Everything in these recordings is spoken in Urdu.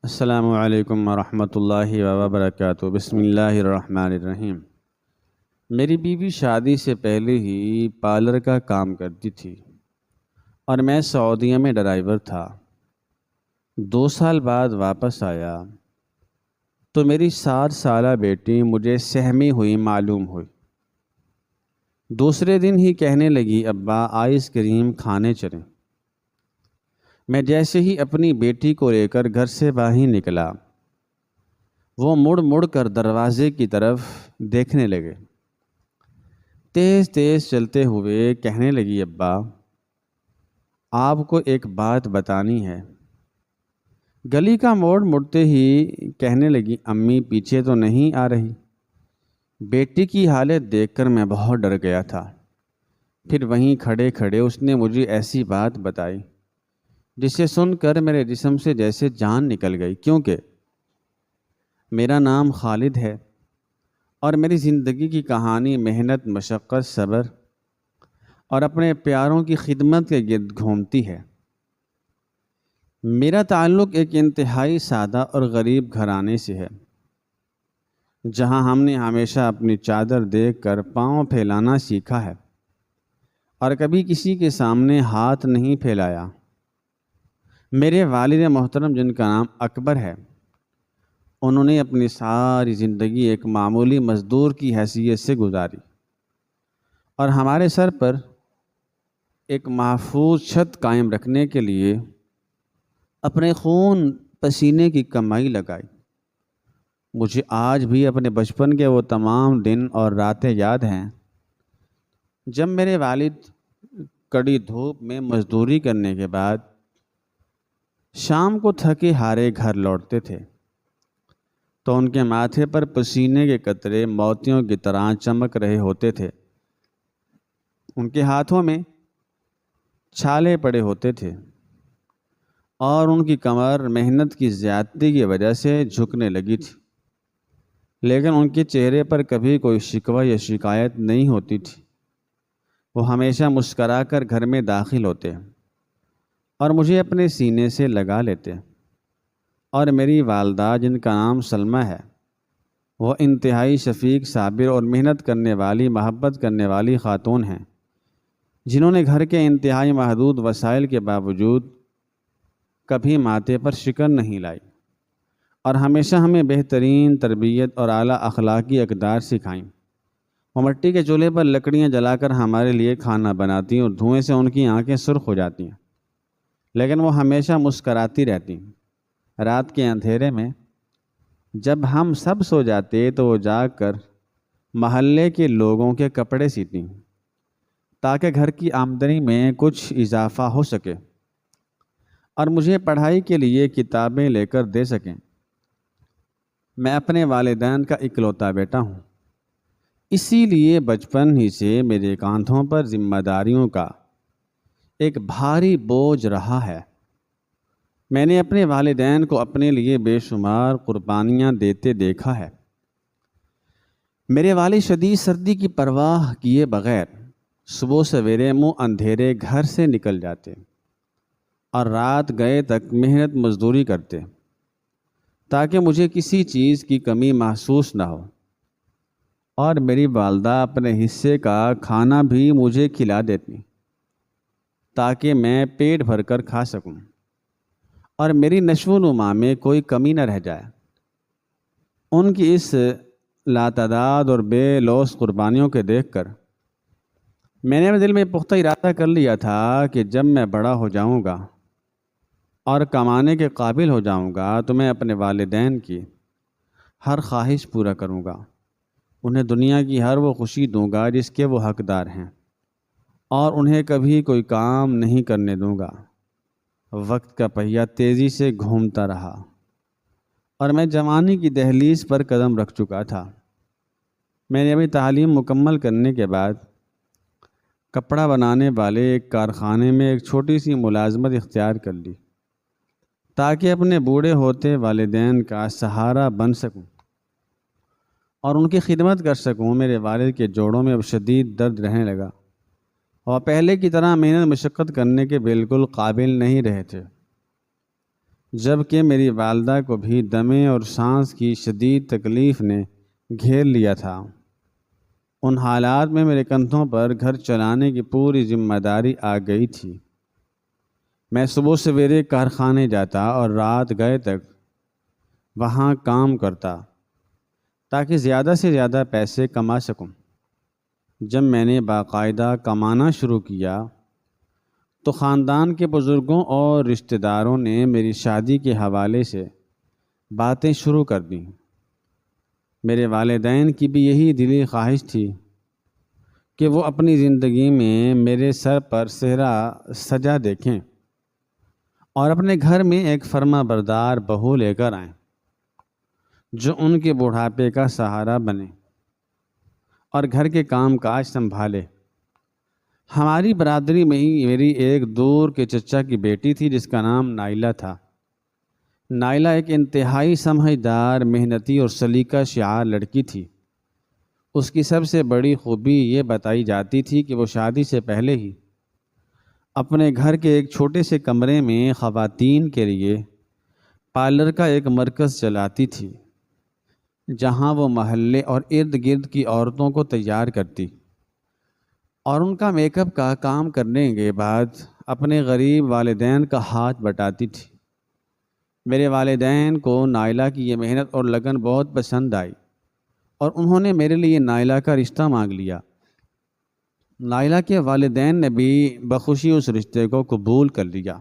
السلام علیکم ورحمۃ اللہ وبرکاتہ۔ بسم اللہ الرحمن الرحیم۔ میری بیوی شادی سے پہلے ہی پارلر کا کام کرتی تھی اور میں سعودیہ میں ڈرائیور تھا۔ 2 سال بعد واپس آیا تو میری 7 سالہ بیٹی مجھے سہمی ہوئی معلوم ہوئی۔ دوسرے دن ہی کہنے لگی، ابا آئس کریم کھانے چلیں۔ میں جیسے ہی اپنی بیٹی کو لے کر گھر سے باہر نکلا، وہ مڑ مڑ کر دروازے کی طرف دیکھنے لگے۔ تیز تیز چلتے ہوئے کہنے لگی، ابا آپ کو ایک بات بتانی ہے۔ گلی کا موڑ مڑتے ہی کہنے لگی، امی پیچھے تو نہیں آ رہی؟ بیٹی کی حالت دیکھ کر میں بہت ڈر گیا تھا۔ پھر وہیں کھڑے کھڑے اس نے مجھے ایسی بات بتائی جسے سن کر میرے جسم سے جیسے جان نکل گئی، کیونکہ میرا نام خالد ہے اور میری زندگی کی کہانی محنت، مشقت، صبر اور اپنے پیاروں کی خدمت کے گرد گھومتی ہے۔ میرا تعلق ایک انتہائی سادہ اور غریب گھرانے سے ہے، جہاں ہم نے ہمیشہ اپنی چادر دیکھ کر پاؤں پھیلانا سیکھا ہے اور کبھی کسی کے سامنے ہاتھ نہیں پھیلایا۔ میرے والد محترم، جن کا نام اکبر ہے، انہوں نے اپنی ساری زندگی ایک معمولی مزدور کی حیثیت سے گزاری اور ہمارے سر پر ایک محفوظ چھت قائم رکھنے کے لیے اپنے خون پسینے کی کمائی لگائی۔ مجھے آج بھی اپنے بچپن کے وہ تمام دن اور راتیں یاد ہیں جب میرے والد کڑی دھوپ میں مزدوری کرنے کے بعد شام کو تھکے ہارے گھر لوٹتے تھے تو ان کے ماتھے پر پسینے کے قطرے موتیوں کی طرح چمک رہے ہوتے تھے۔ ان کے ہاتھوں میں چھالے پڑے ہوتے تھے اور ان کی کمر محنت کی زیادتی کی وجہ سے جھکنے لگی تھی، لیکن ان کے چہرے پر کبھی کوئی شکوہ یا شکایت نہیں ہوتی تھی۔ وہ ہمیشہ مسکرا کر گھر میں داخل ہوتے اور مجھے اپنے سینے سے لگا لیتے، اور میری والدہ، جن کا نام سلمہ ہے، وہ انتہائی شفیق، صابر اور محنت کرنے والی، محبت کرنے والی خاتون ہیں، جنہوں نے گھر کے انتہائی محدود وسائل کے باوجود کبھی ماتھے پر شکن نہیں لائی اور ہمیشہ ہمیں بہترین تربیت اور اعلیٰ اخلاقی اقدار سکھائیں۔ وہ مٹی کے چولہے پر لکڑیاں جلا کر ہمارے لیے کھانا بناتی اور دھوئیں سے ان کی آنکھیں سرخ ہو جاتی ہیں، لیکن وہ ہمیشہ مسکراتی رہتی۔ رات کے اندھیرے میں جب ہم سب سو جاتے تو وہ جاگ کر محلے کے لوگوں کے کپڑے سیتی تاکہ گھر کی آمدنی میں کچھ اضافہ ہو سکے اور مجھے پڑھائی کے لیے کتابیں لے کر دے سکیں۔ میں اپنے والدین کا اکلوتا بیٹا ہوں، اسی لیے بچپن ہی سے میرے کاندھوں پر ذمہ داریوں کا ایک بھاری بوجھ رہا ہے۔ میں نے اپنے والدین کو اپنے لیے بے شمار قربانیاں دیتے دیکھا ہے۔ میرے والد شدید سردی کی پرواہ کیے بغیر صبح سویرے منہ اندھیرے گھر سے نکل جاتے اور رات گئے تک محنت مزدوری کرتے تاکہ مجھے کسی چیز کی کمی محسوس نہ ہو، اور میری والدہ اپنے حصے کا کھانا بھی مجھے کھلا دیتی تاکہ میں پیٹ بھر کر کھا سکوں اور میری نشو و نما میں کوئی کمی نہ رہ جائے۔ ان کی اس لاتعداد اور بے لوث قربانیوں کے دیکھ کر میں نے اپنے دل میں پختہ ارادہ کر لیا تھا کہ جب میں بڑا ہو جاؤں گا اور کمانے کے قابل ہو جاؤں گا تو میں اپنے والدین کی ہر خواہش پورا کروں گا، انہیں دنیا کی ہر وہ خوشی دوں گا جس کے وہ حقدار ہیں، اور انہیں کبھی کوئی کام نہیں کرنے دوں گا۔ وقت کا پہیہ تیزی سے گھومتا رہا اور میں جوانی کی دہلیز پر قدم رکھ چکا تھا۔ میں نے اپنی تعلیم مکمل کرنے کے بعد کپڑا بنانے والے ایک کارخانے میں ایک چھوٹی سی ملازمت اختیار کر لی تاکہ اپنے بوڑھے ہوتے والدین کا سہارا بن سکوں اور ان کی خدمت کر سکوں۔ میرے والد کے جوڑوں میں اب شدید درد رہنے لگا اور پہلے کی طرح محنت مشقت کرنے کے بالکل قابل نہیں رہے تھے۔ جبکہ میری والدہ کو بھی دمے اور سانس کی شدید تکلیف نے گھیر لیا تھا۔ ان حالات میں میرے کندھوں پر گھر چلانے کی پوری ذمہ داری آ گئی تھی۔ میں صبح سویرے کارخانے جاتا اور رات گئے تک وہاں کام کرتا تاکہ زیادہ سے زیادہ پیسے کما سکوں۔ جب میں نے باقاعدہ کمانا شروع کیا تو خاندان کے بزرگوں اور رشتہ داروں نے میری شادی کے حوالے سے باتیں شروع کر دیں۔ میرے والدین کی بھی یہی دلی خواہش تھی کہ وہ اپنی زندگی میں میرے سر پر سہرا سجا دیکھیں اور اپنے گھر میں ایک فرما بردار بہو لے کر آئیں جو ان کے بڑھاپے کا سہارا بنے اور گھر کے کام کاج سنبھالے۔ ہماری برادری میں ہی میری ایک دور کے چچا کی بیٹی تھی جس کا نام نائلہ تھا۔ نائلہ ایک انتہائی سمجھدار، محنتی اور سلیقہ شعار لڑکی تھی۔ اس کی سب سے بڑی خوبی یہ بتائی جاتی تھی کہ وہ شادی سے پہلے ہی اپنے گھر کے ایک چھوٹے سے کمرے میں خواتین کے لیے پارلر کا ایک مرکز چلاتی تھی، جہاں وہ محلے اور ارد گرد کی عورتوں کو تیار کرتی اور ان کا میک اپ کا کام کرنے کے بعد اپنے غریب والدین کا ہاتھ بٹاتی تھی۔ میرے والدین کو نائلہ کی یہ محنت اور لگن بہت پسند آئی اور انہوں نے میرے لیے نائلہ کا رشتہ مانگ لیا۔ نائلہ کے والدین نے بھی بخوشی اس رشتے کو قبول کر لیا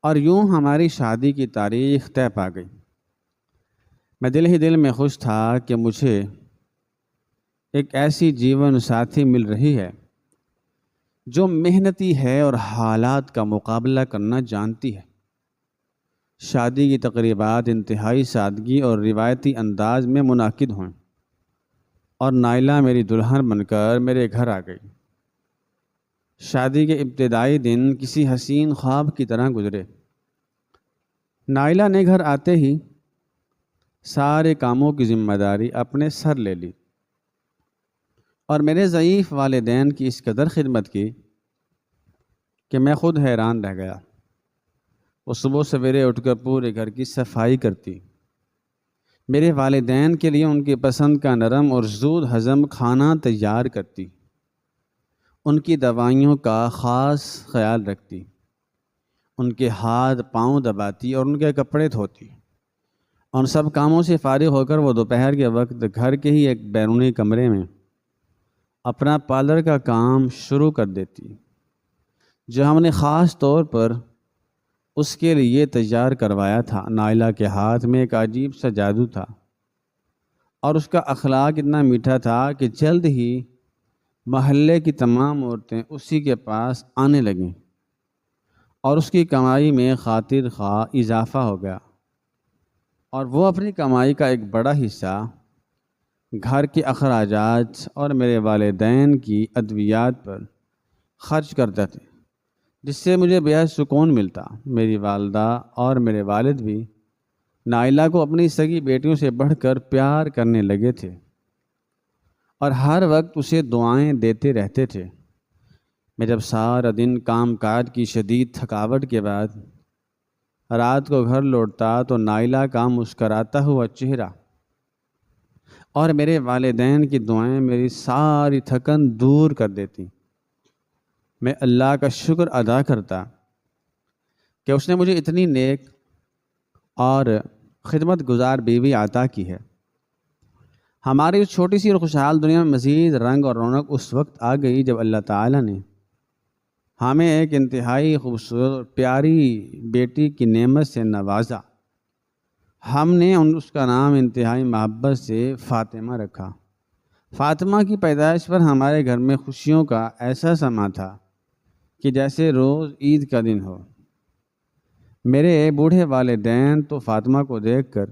اور یوں ہماری شادی کی تاریخ طے پا گئی۔ میں دل ہی دل میں خوش تھا کہ مجھے ایک ایسی جیون ساتھی مل رہی ہے جو محنتی ہے اور حالات کا مقابلہ کرنا جانتی ہے۔ شادی کی تقریبات انتہائی سادگی اور روایتی انداز میں منعقد ہوئیں اور نائلہ میری دلہن بن کر میرے گھر آ گئی۔ شادی کے ابتدائی دن کسی حسین خواب کی طرح گزرے۔ نائلہ نے گھر آتے ہی سارے کاموں کی ذمہ داری اپنے سر لے لی اور میرے ضعیف والدین کی اس قدر خدمت کی کہ میں خود حیران رہ گیا۔ وہ صبح سویرے اٹھ کر پورے گھر کی صفائی کرتی، میرے والدین کے لیے ان کی پسند کا نرم اور زود ہضم کھانا تیار کرتی، ان کی دوائیوں کا خاص خیال رکھتی، ان کے ہاتھ پاؤں دباتی اور ان کے کپڑے دھوتی۔ ان سب کاموں سے فارغ ہو کر وہ دوپہر کے وقت گھر کے ہی ایک بیرونی کمرے میں اپنا پارلر کا کام شروع کر دیتی، جو ہم نے خاص طور پر اس کے لیے تیار کروایا تھا۔ نائلہ کے ہاتھ میں ایک عجیب سا جادو تھا اور اس کا اخلاق اتنا میٹھا تھا کہ جلد ہی محلے کی تمام عورتیں اسی کے پاس آنے لگیں اور اس کی کمائی میں خاطر خواہ اضافہ ہو گیا اور وہ اپنی کمائی کا ایک بڑا حصہ گھر کے اخراجات اور میرے والدین کی ادویات پر خرچ کرتے تھے، جس سے مجھے بہت سکون ملتا۔ میری والدہ اور میرے والد بھی نائلہ کو اپنی سگی بیٹیوں سے بڑھ کر پیار کرنے لگے تھے اور ہر وقت اسے دعائیں دیتے رہتے تھے۔ میں جب سارا دن کام کاج کی شدید تھکاوٹ کے بعد رات کو گھر لوٹتا تو نائلہ کا مسکراتا ہوا چہرہ اور میرے والدین کی دعائیں میری ساری تھکن دور کر دیتی۔ میں اللہ کا شکر ادا کرتا کہ اس نے مجھے اتنی نیک اور خدمت گزار بیوی عطا کی ہے۔ ہماری اس چھوٹی سی اور خوشحال دنیا میں مزید رنگ اور رونق اس وقت آ گئی جب اللہ تعالیٰ نے ہمیں ایک انتہائی خوبصورت پیاری بیٹی کی نعمت سے نوازا۔ ہم نے اس کا نام انتہائی محبت سے فاطمہ رکھا۔ فاطمہ کی پیدائش پر ہمارے گھر میں خوشیوں کا ایسا سما تھا کہ جیسے روز عید کا دن ہو۔ میرے بوڑھے والدین تو فاطمہ کو دیکھ کر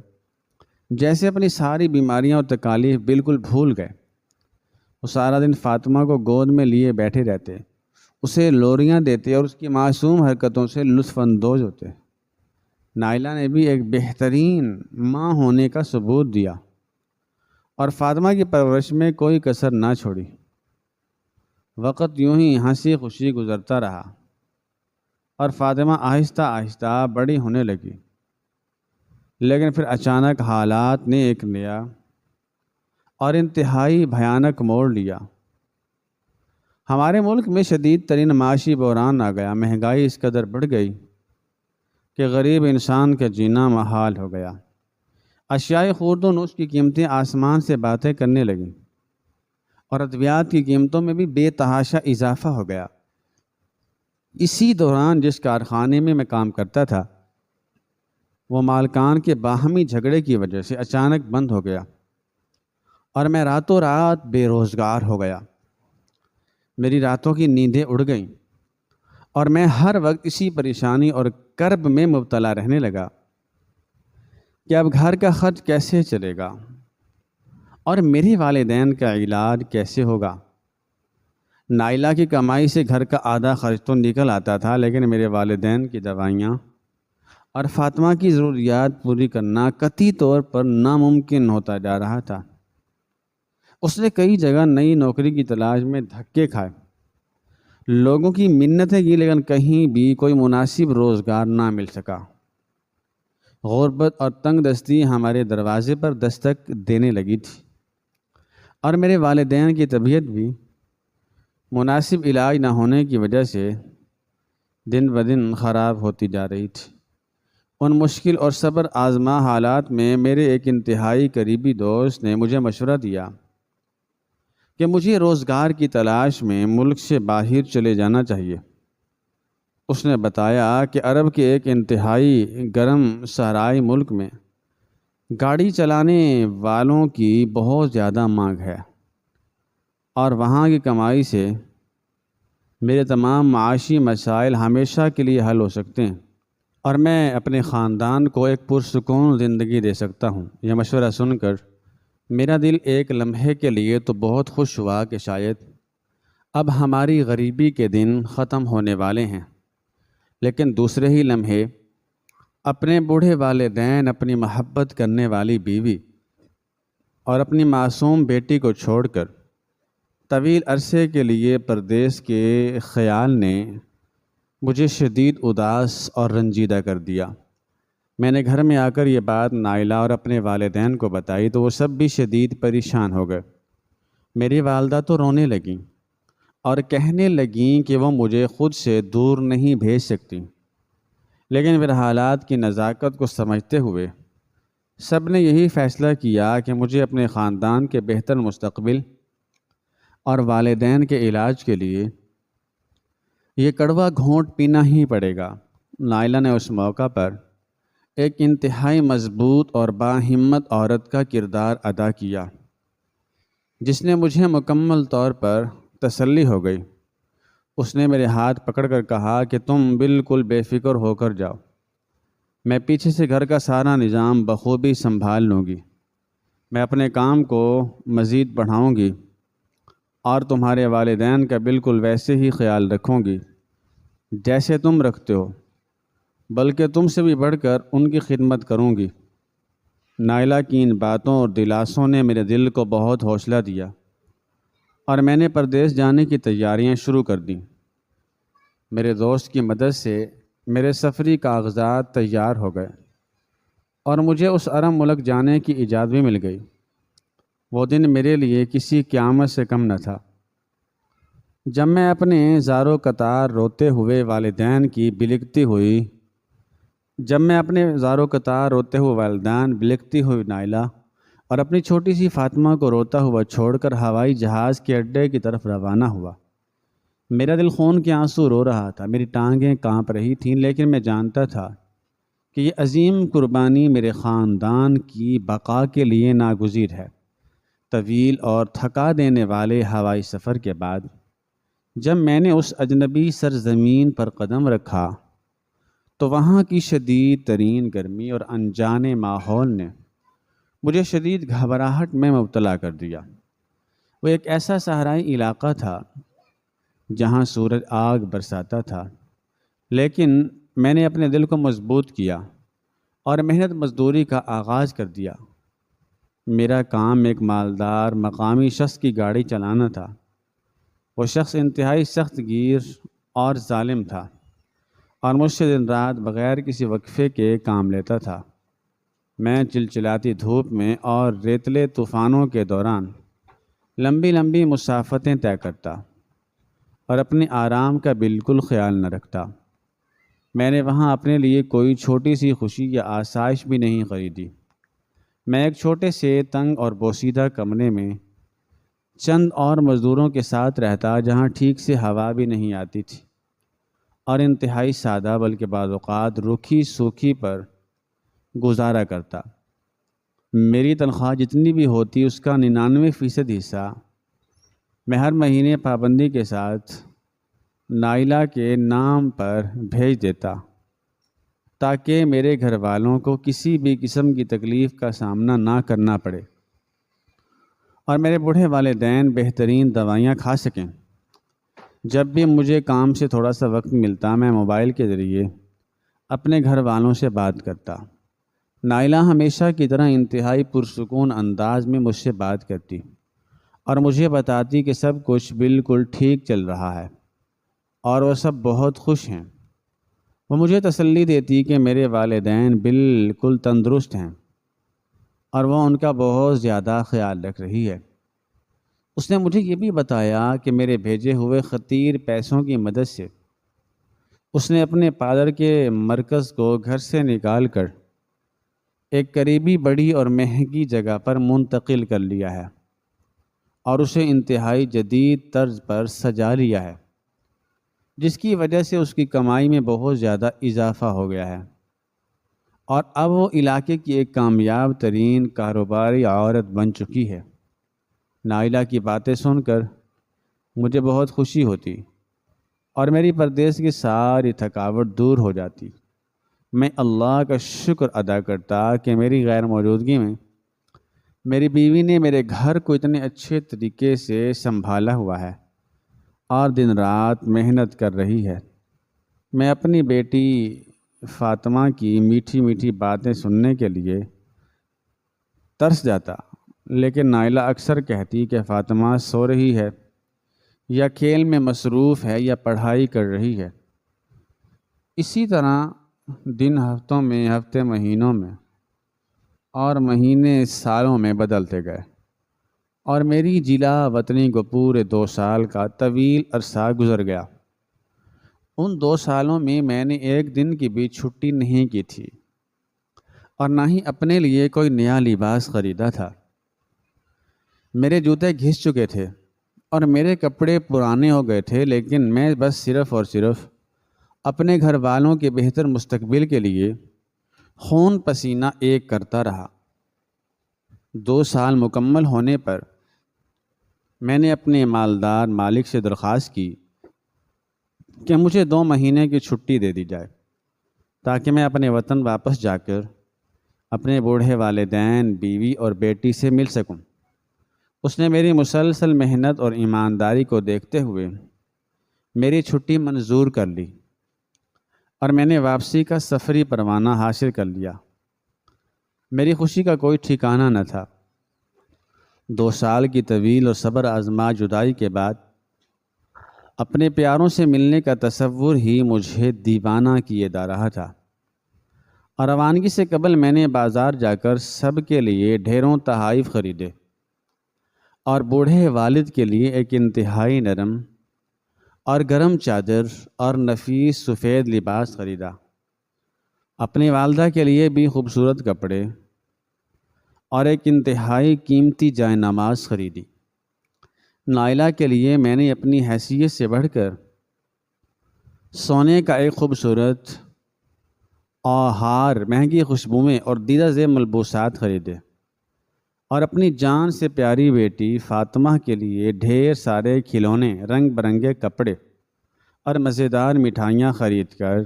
جیسے اپنی ساری بیماریاں اور تکالیف بالکل بھول گئے۔ وہ سارا دن فاطمہ کو گود میں لیے بیٹھے رہتے، اسے لوریاں دیتے اور اس کی معصوم حرکتوں سے لطف اندوز ہوتے۔ نائلہ نے بھی ایک بہترین ماں ہونے کا ثبوت دیا اور فاطمہ کی پرورش میں کوئی کسر نہ چھوڑی۔ وقت یوں ہی ہنسی خوشی گزرتا رہا اور فاطمہ آہستہ آہستہ بڑی ہونے لگی، لیکن پھر اچانک حالات نے ایک نیا اور انتہائی بھیانک موڑ لیا۔ ہمارے ملک میں شدید ترین معاشی بحران آ گیا۔ مہنگائی اس قدر بڑھ گئی کہ غریب انسان کا جینا محال ہو گیا۔ اشیاء خورد و نوش کی قیمتیں آسمان سے باتیں کرنے لگیں، اور ادویات کی قیمتوں میں بھی بے تحاشا اضافہ ہو گیا۔ اسی دوران جس کارخانے میں میں کام کرتا تھا، وہ مالکان کے باہمی جھگڑے کی وجہ سے اچانک بند ہو گیا، اور میں راتوں رات بے روزگار ہو گیا۔ میری راتوں کی نیندیں اڑ گئیں، اور میں ہر وقت اسی پریشانی اور کرب میں مبتلا رہنے لگا کہ اب گھر کا خرچ کیسے چلے گا، اور میرے والدین کا علاج کیسے ہوگا۔ نائلہ کی کمائی سے گھر کا آدھا خرچ تو نکل آتا تھا، لیکن میرے والدین کی دوائیاں اور فاطمہ کی ضروریات پوری کرنا قطعی طور پر ناممکن ہوتا جا رہا تھا۔ اس نے کئی جگہ نئی نوکری کی تلاش میں دھکے کھائے، لوگوں کی منتیں کی، لیکن کہیں بھی کوئی مناسب روزگار نہ مل سکا۔ غربت اور تنگ دستی ہمارے دروازے پر دستک دینے لگی تھی، اور میرے والدین کی طبیعت بھی مناسب علاج نہ ہونے کی وجہ سے دن بدن خراب ہوتی جا رہی تھی۔ ان مشکل اور صبر آزما حالات میں میرے ایک انتہائی قریبی دوست نے مجھے مشورہ دیا کہ مجھے روزگار کی تلاش میں ملک سے باہر چلے جانا چاہیے۔ اس نے بتایا کہ عرب کے ایک انتہائی گرم صحرائی ملک میں گاڑی چلانے والوں کی بہت زیادہ مانگ ہے، اور وہاں کی کمائی سے میرے تمام معاشی مسائل ہمیشہ کے لیے حل ہو سکتے ہیں، اور میں اپنے خاندان کو ایک پرسکون زندگی دے سکتا ہوں۔ یہ مشورہ سن کر میرا دل ایک لمحے کے لیے تو بہت خوش ہوا کہ شاید اب ہماری غریبی کے دن ختم ہونے والے ہیں، لیکن دوسرے ہی لمحے اپنے بوڑھے والدین، اپنی محبت کرنے والی بیوی اور اپنی معصوم بیٹی کو چھوڑ کر طویل عرصے کے لیے پردیس کے خیال نے مجھے شدید اداس اور رنجیدہ کر دیا۔ میں نے گھر میں آ کر یہ بات نائلہ اور اپنے والدین کو بتائی تو وہ سب بھی شدید پریشان ہو گئے۔ میری والدہ تو رونے لگیں اور کہنے لگیں کہ وہ مجھے خود سے دور نہیں بھیج سکتی، لیکن پھر حالات کی نزاکت کو سمجھتے ہوئے سب نے یہی فیصلہ کیا کہ مجھے اپنے خاندان کے بہتر مستقبل اور والدین کے علاج کے لیے یہ کڑوا گھونٹ پینا ہی پڑے گا۔ نائلہ نے اس موقع پر ایک انتہائی مضبوط اور باہمت عورت کا کردار ادا کیا، جس نے مجھے مکمل طور پر تسلی ہو گئی۔ اس نے میرے ہاتھ پکڑ کر کہا کہ تم بالکل بے فکر ہو کر جاؤ، میں پیچھے سے گھر کا سارا نظام بخوبی سنبھال لوں گی، میں اپنے کام کو مزید بڑھاؤں گی اور تمہارے والدین کا بالکل ویسے ہی خیال رکھوں گی جیسے تم رکھتے ہو، بلکہ تم سے بھی بڑھ کر ان کی خدمت کروں گی۔ نائلہ کی ان باتوں اور دلاسوں نے میرے دل کو بہت حوصلہ دیا، اور میں نے پردیس جانے کی تیاریاں شروع کر دیں۔ میرے دوست کی مدد سے میرے سفری کاغذات تیار ہو گئے، اور مجھے اس عرب ملک جانے کی اجازت بھی مل گئی۔ وہ دن میرے لیے کسی قیامت سے کم نہ تھا، جب میں اپنے زار و قطار روتے ہوئے والدین بلکتی ہوئی نائلہ اور اپنی چھوٹی سی فاطمہ کو روتا ہوا چھوڑ کر ہوائی جہاز کے اڈے کی طرف روانہ ہوا۔ میرا دل خون کے آنسو رو رہا تھا، میری ٹانگیں کانپ رہی تھیں، لیکن میں جانتا تھا کہ یہ عظیم قربانی میرے خاندان کی بقا کے لیے ناگزیر ہے۔ طویل اور تھکا دینے والے ہوائی سفر کے بعد جب میں نے اس اجنبی سرزمین پر قدم رکھا تو وہاں کی شدید ترین گرمی اور انجان ماحول نے مجھے شدید گھبراہٹ میں مبتلا کر دیا۔ وہ ایک ایسا صحرائی علاقہ تھا جہاں سورج آگ برساتا تھا، لیکن میں نے اپنے دل کو مضبوط کیا اور محنت مزدوری کا آغاز کر دیا۔ میرا کام ایک مالدار مقامی شخص کی گاڑی چلانا تھا۔ وہ شخص انتہائی سخت گیر اور ظالم تھا، اور مجھ سے دن رات بغیر کسی وقفے کے کام لیتا تھا۔ میں چلچلاتی دھوپ میں اور ریتلے طوفانوں کے دوران لمبی لمبی مسافتیں طے کرتا اور اپنے آرام کا بالکل خیال نہ رکھتا۔ میں نے وہاں اپنے لیے کوئی چھوٹی سی خوشی یا آسائش بھی نہیں خریدی۔ میں ایک چھوٹے سے تنگ اور بوسیدہ کمرے میں چند اور مزدوروں کے ساتھ رہتا، جہاں ٹھیک سے ہوا بھی نہیں آتی تھی، اور انتہائی سادہ بلکہ بعض اوقات روکھی سوکھی پر گزارا کرتا۔ میری تنخواہ جتنی بھی ہوتی اس کا 99% حصہ میں ہر مہینے پابندی کے ساتھ نائلہ کے نام پر بھیج دیتا، تاکہ میرے گھر والوں کو کسی بھی قسم کی تکلیف کا سامنا نہ کرنا پڑے اور میرے بوڑھے والدین بہترین دوائیاں کھا سکیں۔ جب بھی مجھے کام سے تھوڑا سا وقت ملتا، میں موبائل کے ذریعے اپنے گھر والوں سے بات کرتا۔ نائلہ ہمیشہ کی طرح انتہائی پرسکون انداز میں مجھ سے بات کرتی اور مجھے بتاتی کہ سب کچھ بالکل ٹھیک چل رہا ہے اور وہ سب بہت خوش ہیں۔ وہ مجھے تسلی دیتی کہ میرے والدین بالکل تندرست ہیں اور وہ ان کا بہت زیادہ خیال رکھ رہی ہے۔ اس نے مجھے یہ بھی بتایا کہ میرے بھیجے ہوئے خطیر پیسوں کی مدد سے اس نے اپنے پادر کے مرکز کو گھر سے نکال کر ایک قریبی بڑی اور مہنگی جگہ پر منتقل کر لیا ہے اور اسے انتہائی جدید طرز پر سجا لیا ہے، جس کی وجہ سے اس کی کمائی میں بہت زیادہ اضافہ ہو گیا ہے اور اب وہ علاقے کی ایک کامیاب ترین کاروباری عورت بن چکی ہے۔ نائلہ کی باتیں سن کر مجھے بہت خوشی ہوتی اور میری پردیس کی ساری تھکاوٹ دور ہو جاتی۔ میں اللہ کا شکر ادا کرتا کہ میری غیر موجودگی میں میری بیوی نے میرے گھر کو اتنے اچھے طریقے سے سنبھالا ہوا ہے اور دن رات محنت کر رہی ہے۔ میں اپنی بیٹی فاطمہ کی میٹھی میٹھی باتیں سننے کے لیے ترس جاتا، لیکن نائلہ اکثر کہتی کہ فاطمہ سو رہی ہے یا کھیل میں مصروف ہے یا پڑھائی کر رہی ہے۔ اسی طرح دن ہفتوں میں، ہفتے مہینوں میں اور مہینے سالوں میں بدلتے گئے اور میری جلا وطنی کو پورے 2 سال کا طویل عرصہ گزر گیا۔ ان 2 سالوں میں میں نے ایک دن کی بھی چھٹی نہیں کی تھی اور نہ ہی اپنے لیے کوئی نیا لباس خریدا تھا۔ میرے جوتے گھس چکے تھے اور میرے کپڑے پرانے ہو گئے تھے، لیکن میں بس صرف اور صرف اپنے گھر والوں کے بہتر مستقبل کے لیے خون پسینہ ایک کرتا رہا۔ 2 سال مکمل ہونے پر میں نے اپنے مالدار مالک سے درخواست کی کہ مجھے 2 مہینے کی چھٹی دے دی جائے تاکہ میں اپنے وطن واپس جا کر اپنے بوڑھے والدین، بیوی اور بیٹی سے مل سکوں۔ اس نے میری مسلسل محنت اور ایمانداری کو دیکھتے ہوئے میری چھٹی منظور کر لی اور میں نے واپسی کا سفری پروانہ حاصل کر لیا۔ میری خوشی کا کوئی ٹھکانہ نہ تھا۔ 2 سال کی طویل اور صبر آزما جدائی کے بعد اپنے پیاروں سے ملنے کا تصور ہی مجھے دیوانہ کیے جا رہا تھا، اور روانگی سے قبل میں نے بازار جا کر سب کے لیے ڈھیروں تحائف خریدے اور بوڑھے والد کے لیے ایک انتہائی نرم اور گرم چادر اور نفیس سفید لباس خریدا۔ اپنی والدہ کے لیے بھی خوبصورت کپڑے اور ایک انتہائی قیمتی جائے نماز خریدی۔ نائلہ کے لیے میں نے اپنی حیثیت سے بڑھ کر سونے کا ایک خوبصورت ہار، مہنگی خوشبوئیں اور دیدہ زیب ملبوسات خریدے، اور اپنی جان سے پیاری بیٹی فاطمہ کے لیے ڈھیر سارے کھلونے، رنگ برنگے کپڑے اور مزیدار مٹھائیاں خرید کر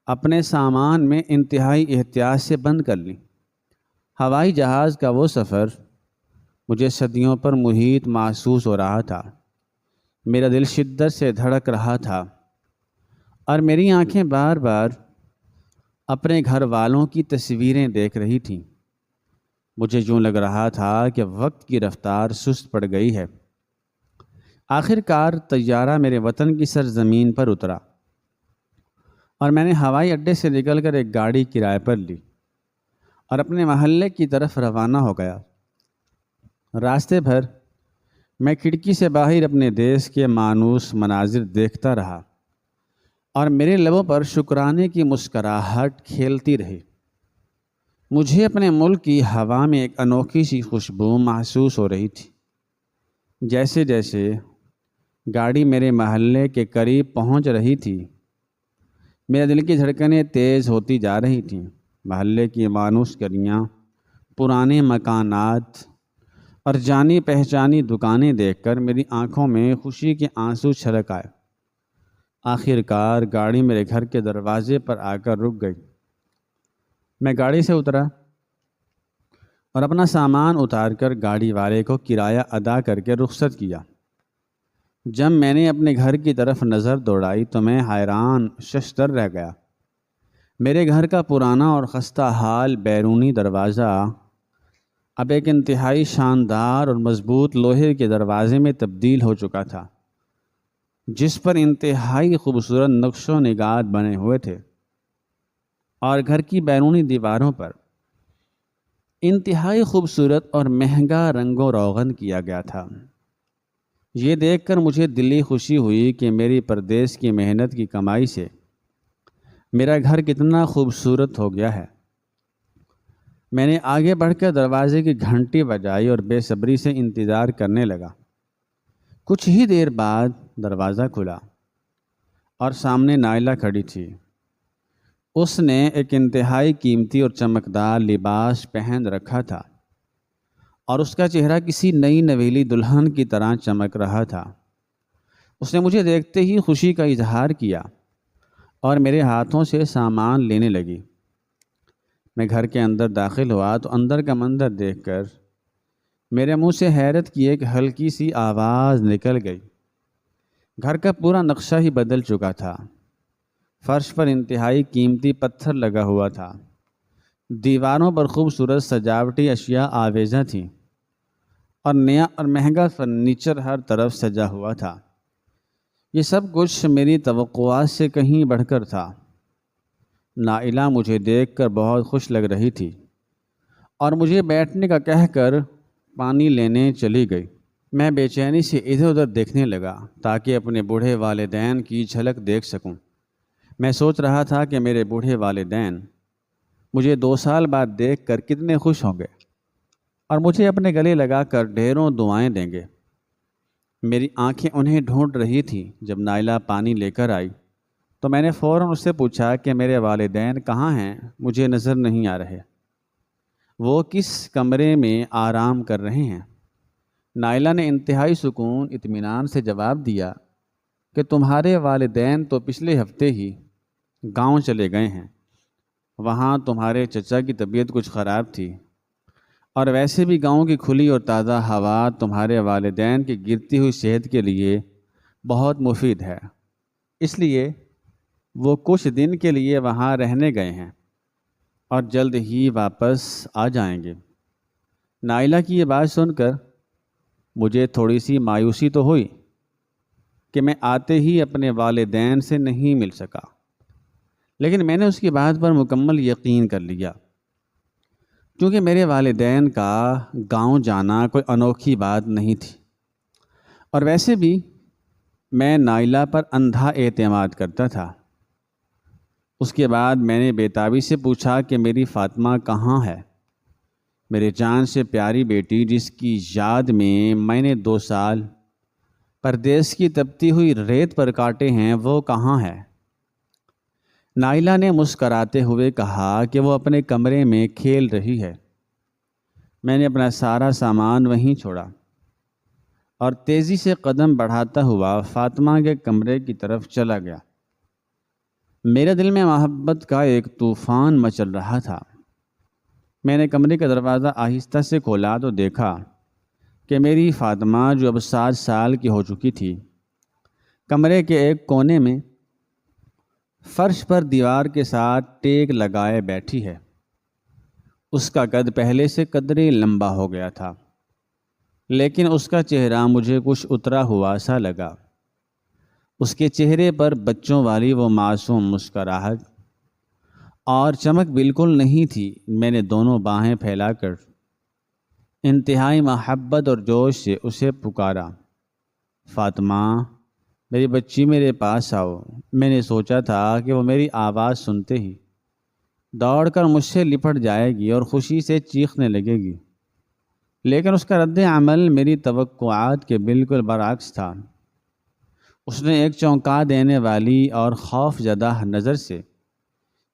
اپنے سامان میں انتہائی احتیاط سے بند کر لیں۔ ہوائی جہاز کا وہ سفر مجھے صدیوں پر محیط محسوس ہو رہا تھا۔ میرا دل شدت سے دھڑک رہا تھا اور میری آنکھیں بار بار اپنے گھر والوں کی تصویریں دیکھ رہی تھیں۔ مجھے یوں لگ رہا تھا کہ وقت کی رفتار سست پڑ گئی ہے۔ آخر کار طیارہ میرے وطن کی سرزمین پر اترا اور میں نے ہوائی اڈے سے نکل کر ایک گاڑی کرائے پر لی اور اپنے محلے کی طرف روانہ ہو گیا۔ راستے بھر میں کھڑکی سے باہر اپنے دیش کے مانوس مناظر دیکھتا رہا اور میرے لبوں پر شکرانے کی مسکراہٹ کھیلتی رہی۔ مجھے اپنے ملک کی ہوا میں ایک انوکھی سی خوشبو محسوس ہو رہی تھی۔ جیسے جیسے گاڑی میرے محلے کے قریب پہنچ رہی تھی، میرے دل کی دھڑکنیں تیز ہوتی جا رہی تھیں۔ محلے کی مانوس گلیاں، پرانے مکانات اور جانی پہچانی دکانیں دیکھ کر میری آنکھوں میں خوشی کے آنسو چھلک آئے۔ آخر کار گاڑی میرے گھر کے دروازے پر آ کر رک گئی۔ میں گاڑی سے اترا اور اپنا سامان اتار کر گاڑی والے کو کرایہ ادا کر کے رخصت کیا۔ جب میں نے اپنے گھر کی طرف نظر دوڑائی تو میں حیران ششدر رہ گیا۔ میرے گھر کا پرانا اور خستہ حال بیرونی دروازہ اب ایک انتہائی شاندار اور مضبوط لوہے کے دروازے میں تبدیل ہو چکا تھا، جس پر انتہائی خوبصورت نقش و نگات بنے ہوئے تھے، اور گھر کی بیرونی دیواروں پر انتہائی خوبصورت اور مہنگا رنگ و روغن کیا گیا تھا۔ یہ دیکھ کر مجھے دلی خوشی ہوئی کہ میری پردیس کی محنت کی کمائی سے میرا گھر کتنا خوبصورت ہو گیا ہے۔ میں نے آگے بڑھ کر دروازے کی گھنٹی بجائی اور بے صبری سے انتظار کرنے لگا۔ کچھ ہی دیر بعد دروازہ کھلا اور سامنے نائلہ کھڑی تھی۔ اس نے ایک انتہائی قیمتی اور چمکدار لباس پہن رکھا تھا اور اس کا چہرہ کسی نئی نویلی دلہن کی طرح چمک رہا تھا۔ اس نے مجھے دیکھتے ہی خوشی کا اظہار کیا اور میرے ہاتھوں سے سامان لینے لگی۔ میں گھر کے اندر داخل ہوا تو اندر کا منظر دیکھ کر میرے منہ سے حیرت کی ایک ہلکی سی آواز نکل گئی۔ گھر کا پورا نقشہ ہی بدل چکا تھا۔ فرش پر انتہائی قیمتی پتھر لگا ہوا تھا، دیواروں پر خوبصورت سجاوٹی اشیاء آویزاں تھیں اور نیا اور مہنگا فرنیچر ہر طرف سجا ہوا تھا۔ یہ سب کچھ میری توقعات سے کہیں بڑھ کر تھا۔ نائلہ مجھے دیکھ کر بہت خوش لگ رہی تھی اور مجھے بیٹھنے کا کہہ کر پانی لینے چلی گئی۔ میں بے چینی سے ادھر ادھر دیکھنے لگا تاکہ اپنے بوڑھے والدین کی جھلک دیکھ سکوں۔ میں سوچ رہا تھا کہ میرے بوڑھے والدین مجھے 2 سال بعد دیکھ کر کتنے خوش ہوں گے اور مجھے اپنے گلے لگا کر ڈھیروں دعائیں دیں گے۔ میری آنکھیں انہیں ڈھونڈ رہی تھیں۔ جب نائلہ پانی لے کر آئی تو میں نے فوراً اس سے پوچھا کہ میرے والدین کہاں ہیں؟ مجھے نظر نہیں آ رہے۔ وہ کس کمرے میں آرام کر رہے ہیں؟ نائلہ نے انتہائی سکون اطمینان سے جواب دیا کہ تمہارے والدین تو پچھلے ہفتے ہی گاؤں چلے گئے ہیں۔ وہاں تمہارے چچا کی طبیعت کچھ خراب تھی، اور ویسے بھی گاؤں کی کھلی اور تازہ ہوا تمہارے والدین کی گرتی ہوئی صحت کے لیے بہت مفید ہے، اس لیے وہ کچھ دن کے لیے وہاں رہنے گئے ہیں اور جلد ہی واپس آ جائیں گے۔ نائلہ کی یہ بات سن کر مجھے تھوڑی سی مایوسی تو ہوئی کہ میں آتے ہی اپنے والدین سے نہیں مل سکا، لیکن میں نے اس کی بات پر مکمل یقین کر لیا، کیونکہ میرے والدین کا گاؤں جانا کوئی انوکھی بات نہیں تھی، اور ویسے بھی میں نائلہ پر اندھا اعتماد کرتا تھا۔ اس کے بعد میں نے بےتابی سے پوچھا کہ میری فاطمہ کہاں ہے؟ میرے جان سے پیاری بیٹی جس کی یاد میں نے 2 سال پردیس کی تپتی ہوئی ریت پر کاٹے ہیں، وہ کہاں ہے؟ نائلہ نے مسکراتے ہوئے کہا کہ وہ اپنے کمرے میں کھیل رہی ہے۔ میں نے اپنا سارا سامان وہیں چھوڑا اور تیزی سے قدم بڑھاتا ہوا فاطمہ کے کمرے کی طرف چلا گیا۔ میرے دل میں محبت کا ایک طوفان مچل رہا تھا۔ میں نے کمرے کا دروازہ آہستہ سے کھولا تو دیکھا کہ میری فاطمہ، جو اب 7 سال کی ہو چکی تھی، کمرے کے ایک کونے میں فرش پر دیوار کے ساتھ ٹیک لگائے بیٹھی ہے۔ اس کا قد پہلے سے قدرے لمبا ہو گیا تھا، لیکن اس کا چہرہ مجھے کچھ اترا ہوا سا لگا۔ اس کے چہرے پر بچوں والی وہ معصوم مسکراہٹ اور چمک بالکل نہیں تھی۔ میں نے دونوں باہیں پھیلا کر انتہائی محبت اور جوش سے اسے پکارا، فاطمہ میری بچی، میرے پاس آؤ۔ میں نے سوچا تھا کہ وہ میری آواز سنتے ہی دوڑ کر مجھ سے لپٹ جائے گی اور خوشی سے چیخنے لگے گی، لیکن اس کا رد عمل میری توقعات کے بالکل برعکس تھا۔ اس نے ایک چونکا دینے والی اور خوف زدہ نظر سے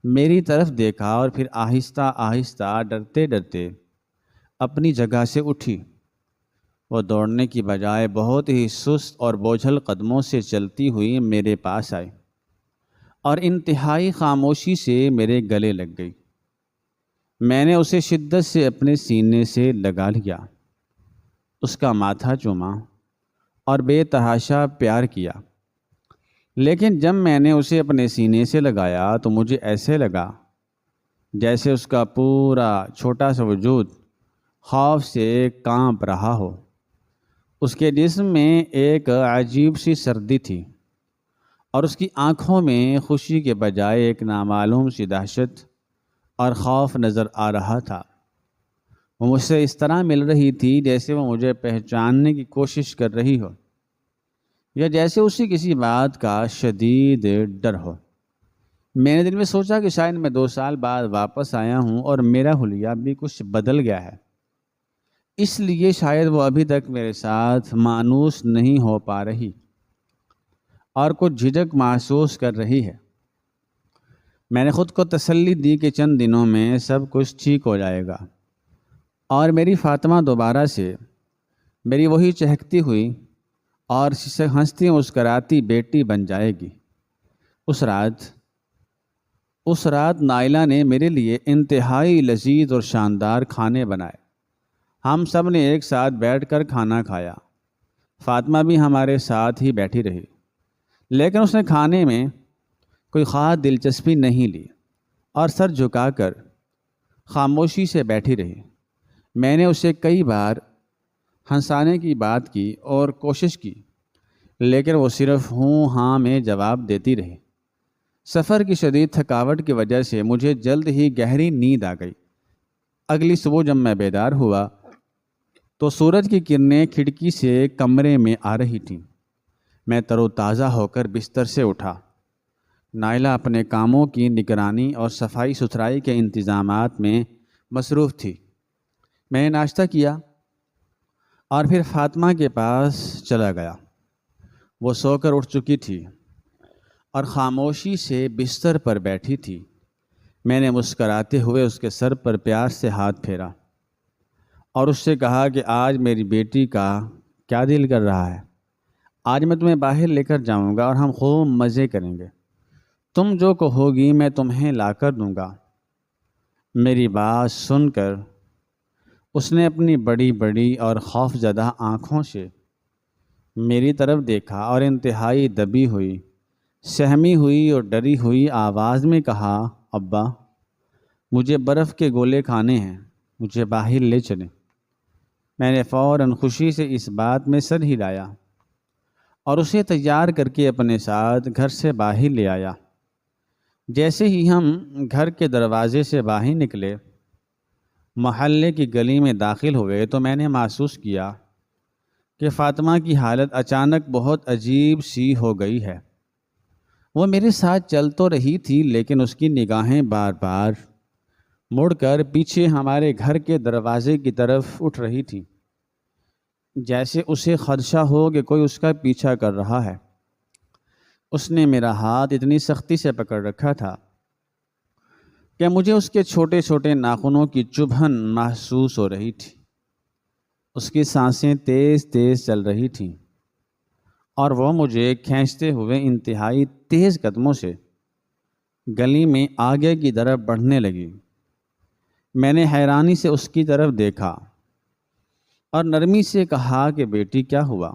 میری طرف دیکھا اور پھر آہستہ آہستہ ڈرتے ڈرتے اپنی جگہ سے اٹھی۔ وہ دوڑنے کی بجائے بہت ہی سست اور بوجھل قدموں سے چلتی ہوئی میرے پاس آئی اور انتہائی خاموشی سے میرے گلے لگ گئی۔ میں نے اسے شدت سے اپنے سینے سے لگا لیا، اس کا ماتھا چوما اور بے تحاشا پیار کیا، لیکن جب میں نے اسے اپنے سینے سے لگایا تو مجھے ایسے لگا جیسے اس کا پورا چھوٹا سا وجود خوف سے کانپ رہا ہو۔ اس کے جسم میں ایک عجیب سی سردی تھی اور اس کی آنکھوں میں خوشی کے بجائے ایک نامعلوم سی دہشت اور خوف نظر آ رہا تھا۔ وہ مجھ سے اس طرح مل رہی تھی جیسے وہ مجھے پہچاننے کی کوشش کر رہی ہو، یا جیسے اسے کسی بات کا شدید ڈر ہو۔ میں نے دل میں سوچا کہ شاید میں 2 سال بعد واپس آیا ہوں اور میرا حلیہ بھی کچھ بدل گیا ہے، اس لیے شاید وہ ابھی تک میرے ساتھ مانوس نہیں ہو پا رہی اور کچھ جھجک محسوس کر رہی ہے۔ میں نے خود کو تسلی دی کہ چند دنوں میں سب کچھ ٹھیک ہو جائے گا اور میری فاطمہ دوبارہ سے میری وہی چہکتی ہوئی اور ہنستی مسکراتی بیٹی بن جائے گی۔ اس رات نائلہ نے میرے لیے انتہائی لذیذ اور شاندار کھانے بنائے۔ ہم سب نے ایک ساتھ بیٹھ کر کھانا کھایا۔ فاطمہ بھی ہمارے ساتھ ہی بیٹھی رہی، لیکن اس نے کھانے میں کوئی خاص دلچسپی نہیں لی اور سر جھکا کر خاموشی سے بیٹھی رہی۔ میں نے اسے کئی بار ہنسانے کی بات کی اور کوشش کی، لیکن وہ صرف ہوں ہاں میں جواب دیتی رہی۔ سفر کی شدید تھکاوٹ کی وجہ سے مجھے جلد ہی گہری نیند آ گئی۔ اگلی صبح جب میں بیدار ہوا تو سورج کی کرنیں کھڑکی سے کمرے میں آ رہی تھیں۔ میں تر و تازہ ہو کر بستر سے اٹھا۔ نائلہ اپنے کاموں کی نگرانی اور صفائی ستھرائی کے انتظامات میں مصروف تھی۔ میں نے ناشتہ کیا اور پھر فاطمہ کے پاس چلا گیا۔ وہ سو کر اٹھ چکی تھی اور خاموشی سے بستر پر بیٹھی تھی۔ میں نے مسکراتے ہوئے اس کے سر پر پیار سے ہاتھ پھیرا اور اس سے کہا کہ آج میری بیٹی کا کیا دل کر رہا ہے؟ آج میں تمہیں باہر لے کر جاؤں گا اور ہم خوب مزے کریں گے۔ تم جو کہو گی میں تمہیں لا کر دوں گا۔ میری بات سن کر اس نے اپنی بڑی بڑی اور خوف زدہ آنکھوں سے میری طرف دیکھا اور انتہائی دبی ہوئی، سہمی ہوئی اور ڈری ہوئی آواز میں کہا، ابا مجھے برف کے گولے کھانے ہیں، مجھے باہر لے چلیں۔ میں نے فوراً خوشی سے اس بات میں سر ہلایا اور اسے تیار کر کے اپنے ساتھ گھر سے باہر لے آیا۔ جیسے ہی ہم گھر کے دروازے سے باہر نکلے، محلے کی گلی میں داخل ہوئے تو میں نے محسوس کیا کہ فاطمہ کی حالت اچانک بہت عجیب سی ہو گئی ہے۔ وہ میرے ساتھ چل تو رہی تھی، لیکن اس کی نگاہیں بار بار مڑ کر پیچھے ہمارے گھر کے دروازے کی طرف اٹھ رہی تھی، جیسے اسے خدشہ ہو کہ کوئی اس کا پیچھا کر رہا ہے۔ اس نے میرا ہاتھ اتنی سختی سے پکڑ رکھا تھا کہ مجھے اس کے چھوٹے چھوٹے ناخنوں کی چبھن محسوس ہو رہی تھی۔ اس کی سانسیں تیز تیز چل رہی تھیں اور وہ مجھے کھینچتے ہوئے انتہائی تیز قدموں سے گلی میں آگے کی طرف بڑھنے لگی۔ میں نے حیرانی سے اس کی طرف دیکھا اور نرمی سے کہا کہ بیٹی کیا ہوا؟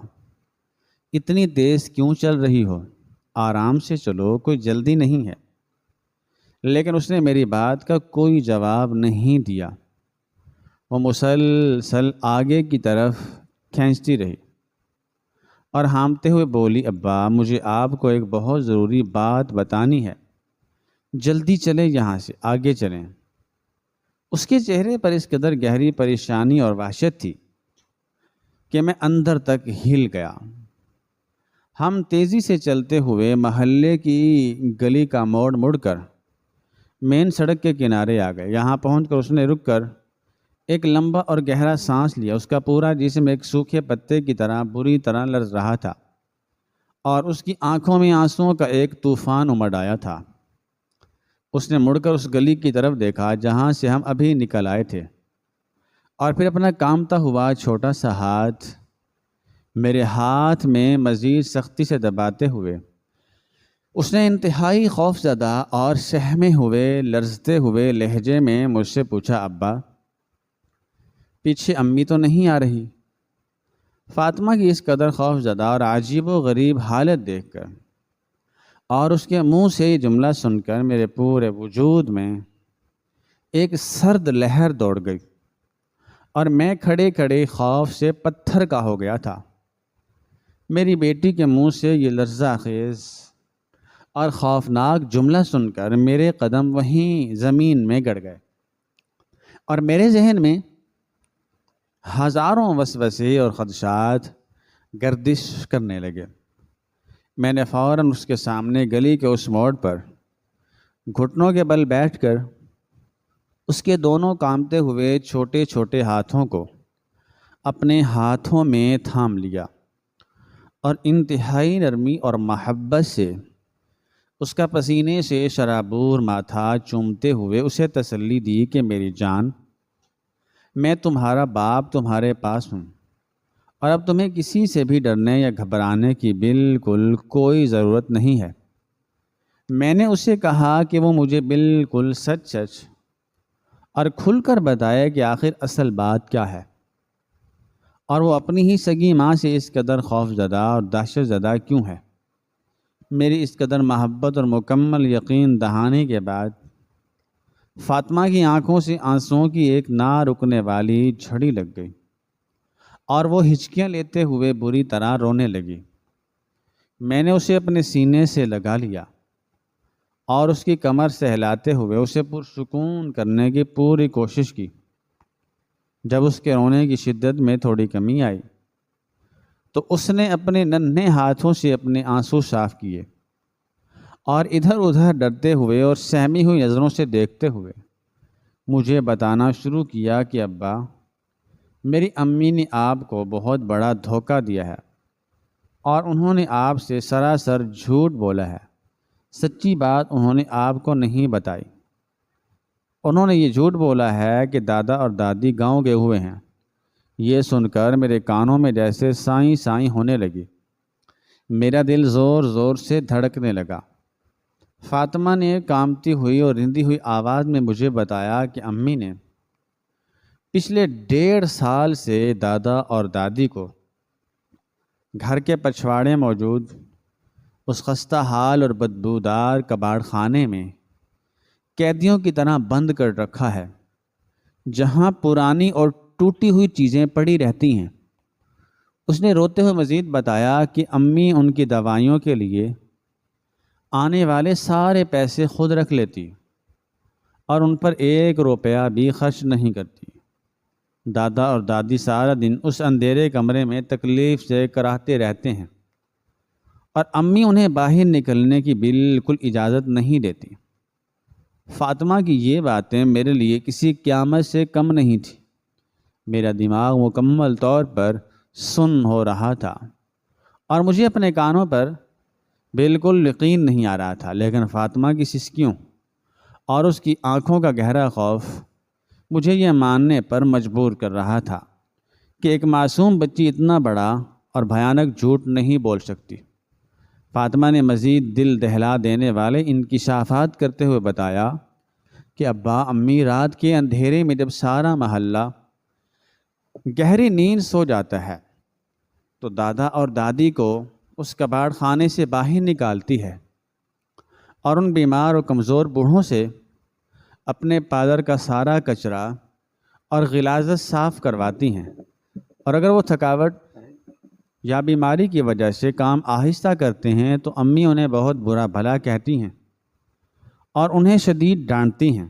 اتنی تیز کیوں چل رہی ہو؟ آرام سے چلو، کوئی جلدی نہیں ہے۔ لیکن اس نے میری بات کا کوئی جواب نہیں دیا۔ وہ مسلسل آگے کی طرف کھینچتی رہی اور ہامتے ہوئے بولی، ابا مجھے آپ کو ایک بہت ضروری بات بتانی ہے، جلدی چلیں یہاں سے، آگے چلیں۔ اس کے چہرے پر اس قدر گہری پریشانی اور وحشت تھی کہ میں اندر تک ہل گیا۔ ہم تیزی سے چلتے ہوئے محلے کی گلی کا موڑ مڑ کر مین سڑک کے کنارے آ گئے۔ یہاں پہنچ کر اس نے رک کر ایک لمبا اور گہرا سانس لیا۔ اس کا پورا جسم ایک سوکھے پتے کی طرح بری طرح لرز رہا تھا اور اس کی آنکھوں میں آنسوؤں کا ایک طوفان امڈ آیا تھا۔ اس نے مڑ کر اس گلی کی طرف دیکھا جہاں سے ہم ابھی نکل آئے تھے، اور پھر اپنا کامتا ہوا چھوٹا سا ہاتھ میرے ہاتھ میں مزید سختی سے دباتے ہوئے اس نے انتہائی خوف زدہ اور سہمے ہوئے لرزتے ہوئے لہجے میں مجھ سے پوچھا، ابا پیچھے امی تو نہیں آ رہی؟ فاطمہ کی اس قدر خوف زدہ اور عجیب و غریب حالت دیکھ کر اور اس کے منہ سے یہ جملہ سن کر میرے پورے وجود میں ایک سرد لہر دوڑ گئی اور میں کھڑے کھڑے خوف سے پتھر کا ہو گیا تھا۔ میری بیٹی کے منہ سے یہ لرزہ خیز اور خوفناک جملہ سن کر میرے قدم وہیں زمین میں گڑ گئے اور میرے ذہن میں ہزاروں وسوسے اور خدشات گردش کرنے لگے۔ میں نے فوراً اس کے سامنے گلی کے اس موڑ پر گھٹنوں کے بل بیٹھ کر اس کے دونوں کامتے ہوئے چھوٹے چھوٹے ہاتھوں کو اپنے ہاتھوں میں تھام لیا اور انتہائی نرمی اور محبت سے اس کا پسینے سے شرابور ماتھا چومتے ہوئے اسے تسلی دی کہ میری جان، میں تمہارا باپ تمہارے پاس ہوں اور اب تمہیں کسی سے بھی ڈرنے یا گھبرانے کی بالکل کوئی ضرورت نہیں ہے۔ میں نے اسے کہا کہ وہ مجھے بالکل سچ سچ اور کھل کر بتائے کہ آخر اصل بات کیا ہے، اور وہ اپنی ہی سگی ماں سے اس قدر خوف زدہ اور دہشت زدہ کیوں ہے۔ میری اس قدر محبت اور مکمل یقین دہانے کے بعد فاطمہ کی آنکھوں سے آنسوؤں کی ایک نہ رکنے والی جھڑی لگ گئی اور وہ ہچکیاں لیتے ہوئے بری طرح رونے لگی۔ میں نے اسے اپنے سینے سے لگا لیا اور اس کی کمر سہلاتے ہوئے اسے پرسکون کرنے کی پوری کوشش کی۔ جب اس کے رونے کی شدت میں تھوڑی کمی آئی تو اس نے اپنے ننھے ہاتھوں سے اپنے آنسو صاف کیے اور ادھر ادھر ڈرتے ہوئے اور سہمی ہوئی نظروں سے دیکھتے ہوئے مجھے بتانا شروع کیا کہ ابا، میری امی نے آپ کو بہت بڑا دھوکہ دیا ہے اور انہوں نے آپ سے سراسر جھوٹ بولا ہے۔ سچی بات انہوں نے آپ کو نہیں بتائی۔ انہوں نے یہ جھوٹ بولا ہے کہ دادا اور دادی گاؤں گئے ہوئے ہیں۔ یہ سن کر میرے کانوں میں جیسے سائیں سائیں ہونے لگی۔ میرا دل زور زور سے دھڑکنے لگا۔ فاطمہ نے کانپتی ہوئی اور رندی ہوئی آواز میں مجھے بتایا کہ امی نے پچھلے 1.5 سال سے دادا اور دادی کو گھر کے پچھواڑے موجود اس خستہ حال اور بدبودار کباڑ خانے میں قیدیوں کی طرح بند کر رکھا ہے، جہاں پرانی اور ٹوٹی ہوئی چیزیں پڑی رہتی ہیں۔ اس نے روتے ہوئے مزید بتایا کہ امی ان کی دوائیوں کے لیے آنے والے سارے پیسے خود رکھ لیتی اور ان پر 1 روپیہ بھی خرچ نہیں کرتی۔ دادا اور دادی سارا دن اس اندھیرے کمرے میں تکلیف سے کراہتے رہتے ہیں اور امی انہیں باہر نکلنے کی بالکل اجازت نہیں دیتی۔ فاطمہ کی یہ باتیں میرے لیے کسی قیامت سے کم نہیں تھی۔ میرا دماغ مکمل طور پر سن ہو رہا تھا اور مجھے اپنے کانوں پر بالکل یقین نہیں آ رہا تھا، لیکن فاطمہ کی سسکیوں اور اس کی آنکھوں کا گہرا خوف مجھے یہ ماننے پر مجبور کر رہا تھا کہ ایک معصوم بچی اتنا بڑا اور بھیانک جھوٹ نہیں بول سکتی۔ فاطمہ نے مزید دل دہلا دینے والے انکشافات کرتے ہوئے بتایا کہ ابا، امی رات کے اندھیرے میں جب سارا محلہ گہری نیند سو جاتا ہے تو دادا اور دادی کو اس کباڑ خانے سے باہر نکالتی ہے اور ان بیمار اور کمزور بوڑھوں سے اپنے پادر کا سارا کچرا اور غلاظت صاف کرواتی ہیں، اور اگر وہ تھکاوٹ یا بیماری کی وجہ سے کام آہستہ کرتے ہیں تو امی انہیں بہت برا بھلا کہتی ہیں اور انہیں شدید ڈانٹتی ہیں۔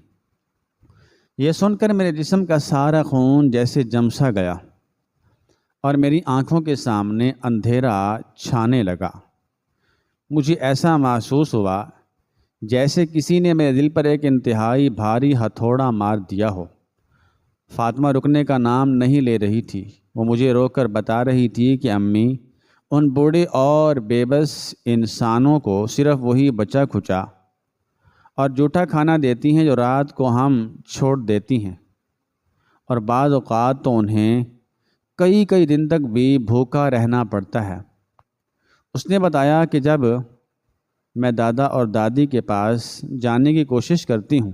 یہ سن کر میرے جسم کا سارا خون جیسے جم سا گیا اور میری آنکھوں کے سامنے اندھیرا چھانے لگا۔ مجھے ایسا محسوس ہوا جیسے کسی نے میرے دل پر ایک انتہائی بھاری ہتھوڑا مار دیا ہو۔ فاطمہ رکنے کا نام نہیں لے رہی تھی۔ وہ مجھے روک کر بتا رہی تھی کہ امی، ان بوڑھے اور بے بس انسانوں کو صرف وہی بچا کھچا اور جھوٹا کھانا دیتی ہیں جو رات کو ہم چھوڑ دیتی ہیں، اور بعض اوقات تو انہیں کئی دن تک بھی بھوکا رہنا پڑتا ہے۔ اس نے بتایا کہ جب میں دادا اور دادی کے پاس جانے کی کوشش کرتی ہوں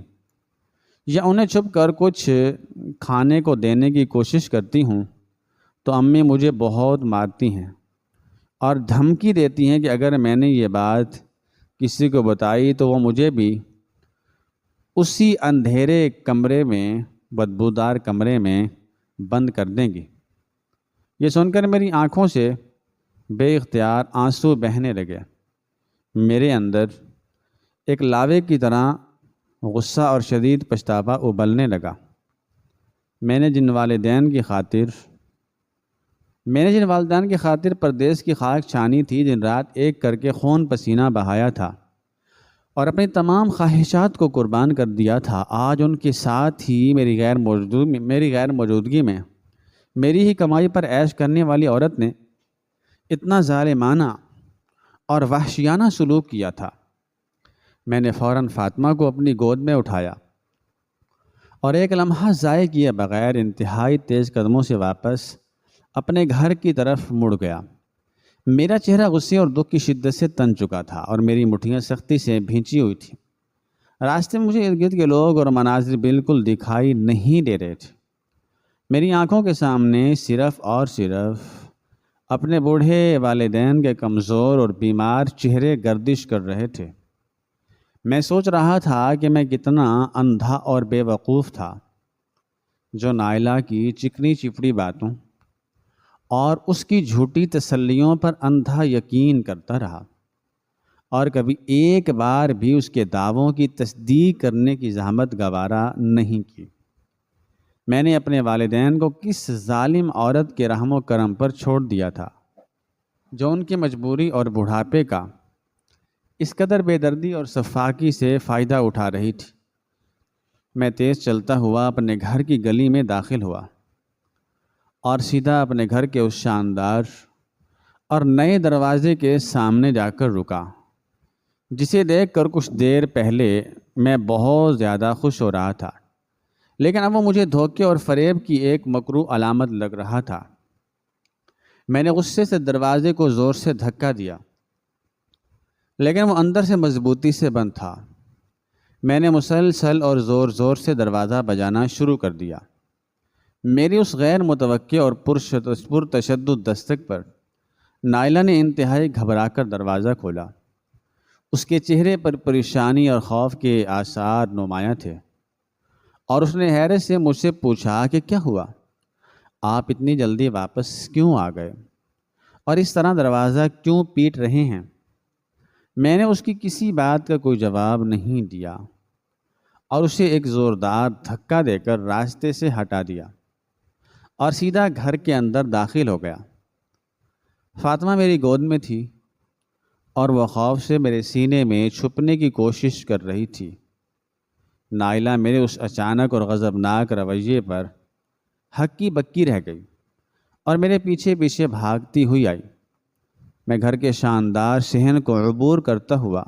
یا انہیں چھپ کر کچھ کھانے کو دینے کی کوشش کرتی ہوں تو امی مجھے بہت مارتی ہیں اور دھمکی دیتی ہیں کہ اگر میں نے یہ بات کسی کو بتائی تو وہ مجھے بھی اسی اندھیرے کمرے میں، بدبودار کمرے میں بند کر دیں گی۔ یہ سن کر میری آنکھوں سے بے اختیار آنسو بہنے لگے۔ میرے اندر ایک لاوے کی طرح غصہ اور شدید پچھتاوا ابلنے لگا۔ میں نے جن والدین کی خاطر پردیس کی خاک چھانی تھی، دن رات ایک کر کے خون پسینہ بہایا تھا اور اپنی تمام خواہشات کو قربان کر دیا تھا، آج ان کے ساتھ ہی میری غیر موجودگی میں میری ہی کمائی پر عیش کرنے والی عورت نے اتنا ظالمانہ اور وحشیانہ سلوک کیا تھا۔ میں نے فوراً فاطمہ کو اپنی گود میں اٹھایا اور ایک لمحہ ضائع کیے بغیر انتہائی تیز قدموں سے واپس اپنے گھر کی طرف مڑ گیا۔ میرا چہرہ غصے اور دکھ کی شدت سے تن چکا تھا اور میری مٹھیاں سختی سے بھینچی ہوئی تھیں۔ راستے میں مجھے ارد گرد کے لوگ اور مناظر بالکل دکھائی نہیں دے رہے تھے۔ میری آنکھوں کے سامنے صرف اور صرف اپنے بوڑھے والدین کے کمزور اور بیمار چہرے گردش کر رہے تھے۔ میں سوچ رہا تھا کہ میں کتنا اندھا اور بے وقوف تھا، جو نائلہ کی چکنی چپڑی باتوں اور اس کی جھوٹی تسلیوں پر اندھا یقین کرتا رہا اور کبھی ایک بار بھی اس کے دعووں کی تصدیق کرنے کی زحمت گوارا نہیں کی۔ میں نے اپنے والدین کو کس ظالم عورت کے رحم و کرم پر چھوڑ دیا تھا، جو ان کی مجبوری اور بڑھاپے کا اس قدر بے دردی اور سفاکی سے فائدہ اٹھا رہی تھی۔ میں تیز چلتا ہوا اپنے گھر کی گلی میں داخل ہوا اور سیدھا اپنے گھر کے اس شاندار اور نئے دروازے کے سامنے جا کر رکا، جسے دیکھ کر کچھ دیر پہلے میں بہت زیادہ خوش ہو رہا تھا، لیکن اب وہ مجھے دھوکے اور فریب کی ایک مکروہ علامت لگ رہا تھا۔ میں نے غصے سے دروازے کو زور سے دھکا دیا، لیکن وہ اندر سے مضبوطی سے بند تھا۔ میں نے مسلسل اور زور زور سے دروازہ بجانا شروع کر دیا۔ میری اس غیر متوقع اور پرتشدد دستک پر نائلہ نے انتہائی گھبرا کر دروازہ کھولا۔ اس کے چہرے پر پریشانی اور خوف کے آثار نمایاں تھے، اور اس نے حیرت سے مجھ سے پوچھا کہ کیا ہوا، آپ اتنی جلدی واپس کیوں آ گئے اور اس طرح دروازہ کیوں پیٹ رہے ہیں؟ میں نے اس کی کسی بات کا کوئی جواب نہیں دیا اور اسے ایک زوردار دھکا دے کر راستے سے ہٹا دیا اور سیدھا گھر کے اندر داخل ہو گیا۔ فاطمہ میری گود میں تھی اور وہ خوف سے میرے سینے میں چھپنے کی کوشش کر رہی تھی۔ نائلہ میرے اس اچانک اور غضبناک رویے پر ہکی بکی رہ گئی اور میرے پیچھے پیچھے بھاگتی ہوئی آئی۔ میں گھر کے شاندار صحن کو عبور کرتا ہوا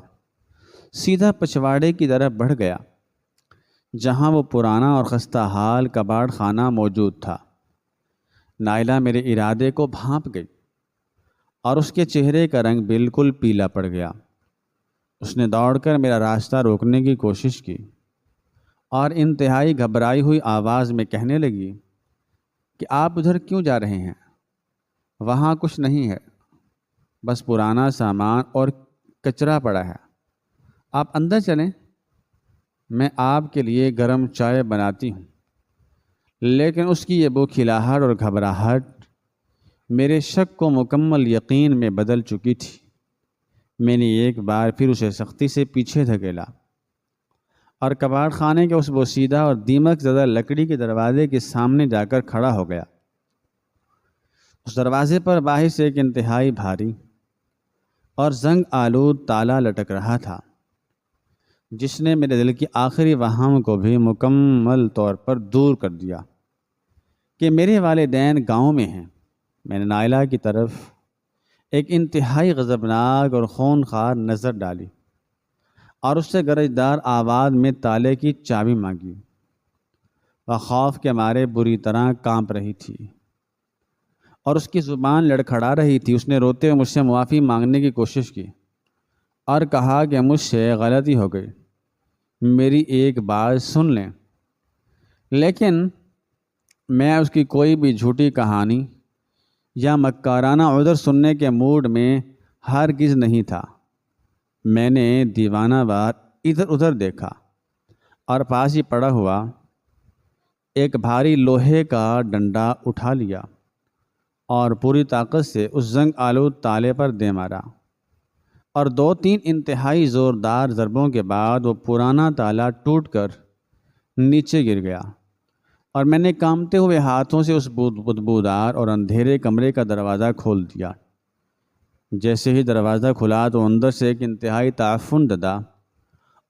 سیدھا پچھواڑے کی طرف بڑھ گیا، جہاں وہ پرانا اور خستہ حال کباڑ خانہ موجود تھا۔ نائلہ میرے ارادے کو بھانپ گئی اور اس کے چہرے کا رنگ بالکل پیلا پڑ گیا۔ اس نے دوڑ کر میرا راستہ روکنے کی کوشش کی اور انتہائی گھبرائی ہوئی آواز میں کہنے لگی کہ آپ ادھر کیوں جا رہے ہیں؟ وہاں کچھ نہیں ہے، بس پرانا سامان اور کچرا پڑا ہے، آپ اندر چلیں، میں آپ کے لیے گرم چائے بناتی ہوں۔ لیکن اس کی یہ بو کھلاہٹ اور گھبراہٹ میرے شک کو مکمل یقین میں بدل چکی تھی۔ میں نے ایک بار پھر اسے سختی سے پیچھے دھکیلا اور کباڑ خانے کے اس بوسیدہ اور دیمک زدہ لکڑی کے دروازے کے سامنے جا کر کھڑا ہو گیا۔ اس دروازے پر باہر سے ایک انتہائی بھاری اور زنگ آلود تالا لٹک رہا تھا، جس نے میرے دل کی آخری وہم کو بھی مکمل طور پر دور کر دیا کہ میرے والدین گاؤں میں ہیں۔ میں نے نائلہ کی طرف ایک انتہائی غضبناک اور خونخوار نظر ڈالی اور اس سے گرجدار آواز میں تالے کی چابی مانگی۔ وہ خوف کے مارے بری طرح کانپ رہی تھی اور اس کی زبان لڑکھڑا رہی تھی۔ اس نے روتے ہوئے مجھ سے معافی مانگنے کی کوشش کی اور کہا کہ مجھ سے غلطی ہو گئی، میری ایک بات سن لیں۔ لیکن میں اس کی کوئی بھی جھوٹی کہانی یا مکارانہ عذر سننے کے موڈ میں ہرگز نہیں تھا۔ میں نے دیوانہ وار ادھر ادھر دیکھا اور پاس ہی پڑا ہوا ایک بھاری لوہے کا ڈنڈا اٹھا لیا اور پوری طاقت سے اس زنگ آلود تالے پر دے مارا، اور 2-3 انتہائی زوردار ضربوں کے بعد وہ پرانا تالا ٹوٹ کر نیچے گر گیا اور میں نے کانپتے ہوئے ہاتھوں سے اس بدبودار اور اندھیرے کمرے کا دروازہ کھول دیا۔ جیسے ہی دروازہ کھلا تو اندر سے ایک انتہائی تعفن زدہ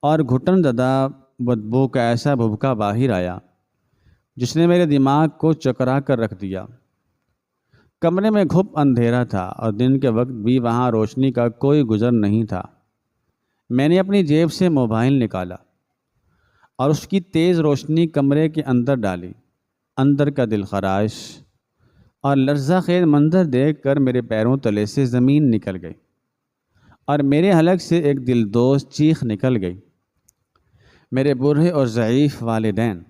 اور گھٹن زدہ بدبو کا ایسا بھبکا باہر آیا جس نے میرے دماغ کو چکرا کر رکھ دیا۔ کمرے میں گھپ اندھیرا تھا اور دن کے وقت بھی وہاں روشنی کا کوئی گزر نہیں تھا۔ میں نے اپنی جیب سے موبائل نکالا اور اس کی تیز روشنی کمرے کے اندر ڈالی۔ اندر کا دل خراش اور لرزہ خیز منظر دیکھ کر میرے پیروں تلے سے زمین نکل گئی اور میرے حلق سے ایک دلدوز چیخ نکل گئی۔ میرے بوڑھے اور ضعیف والدین،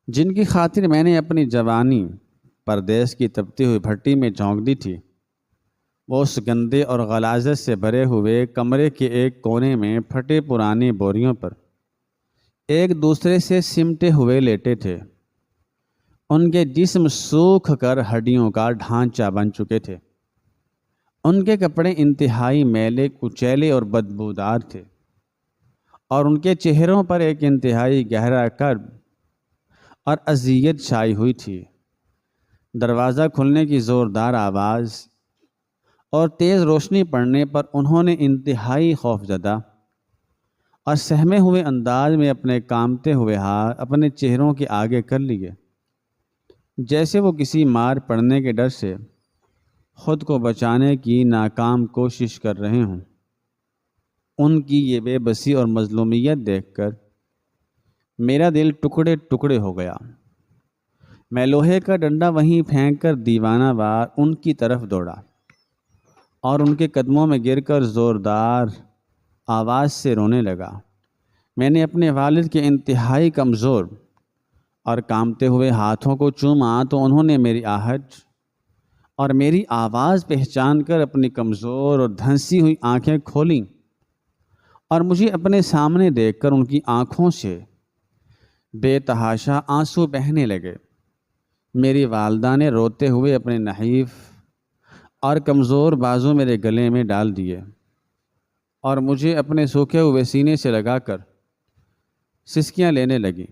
جن کی خاطر میں نے اپنی جوانی پردیس کی تپتی ہوئی بھٹی میں جھونک دی تھی، وہ اس گندے اور غلاظت سے بھرے ہوئے کمرے کے ایک کونے میں پھٹے پرانی بوریوں پر ایک دوسرے سے سمٹے ہوئے لیٹے تھے۔ ان کے جسم سوکھ کر ہڈیوں کا ڈھانچہ بن چکے تھے۔ ان کے کپڑے انتہائی میلے کچیلے اور بدبودار تھے اور ان کے چہروں پر ایک انتہائی گہرا کرب اور اذیت چھائی ہوئی تھی۔ دروازہ کھلنے کی زوردار آواز اور تیز روشنی پڑنے پر انہوں نے انتہائی خوف زدہ اور سہمے ہوئے انداز میں اپنے کانپتے ہوئے ہاتھ اپنے چہروں کے آگے کر لیے، جیسے وہ کسی مار پڑنے کے ڈر سے خود کو بچانے کی ناکام کوشش کر رہے ہوں۔ ان کی یہ بے بسی اور مظلومیت دیکھ کر میرا دل ٹکڑے ٹکڑے ہو گیا۔ میں لوہے کا ڈنڈا وہیں پھینک کر دیوانہ وار ان کی طرف دوڑا اور ان کے قدموں میں گر کر زوردار آواز سے رونے لگا۔ میں نے اپنے والد کے انتہائی کمزور اور کانپتے ہوئے ہاتھوں کو چوما تو انہوں نے میری آہٹ اور میری آواز پہچان کر اپنی کمزور اور دھنسی ہوئی آنکھیں کھولیں اور مجھے اپنے سامنے دیکھ کر ان کی آنکھوں سے بے تحاشا آنسو بہنے لگے۔ میری والدہ نے روتے ہوئے اپنے نحیف اور کمزور بازو میرے گلے میں ڈال دیے اور مجھے اپنے سوکھے ہوئے سینے سے لگا کر سسکیاں لینے لگی۔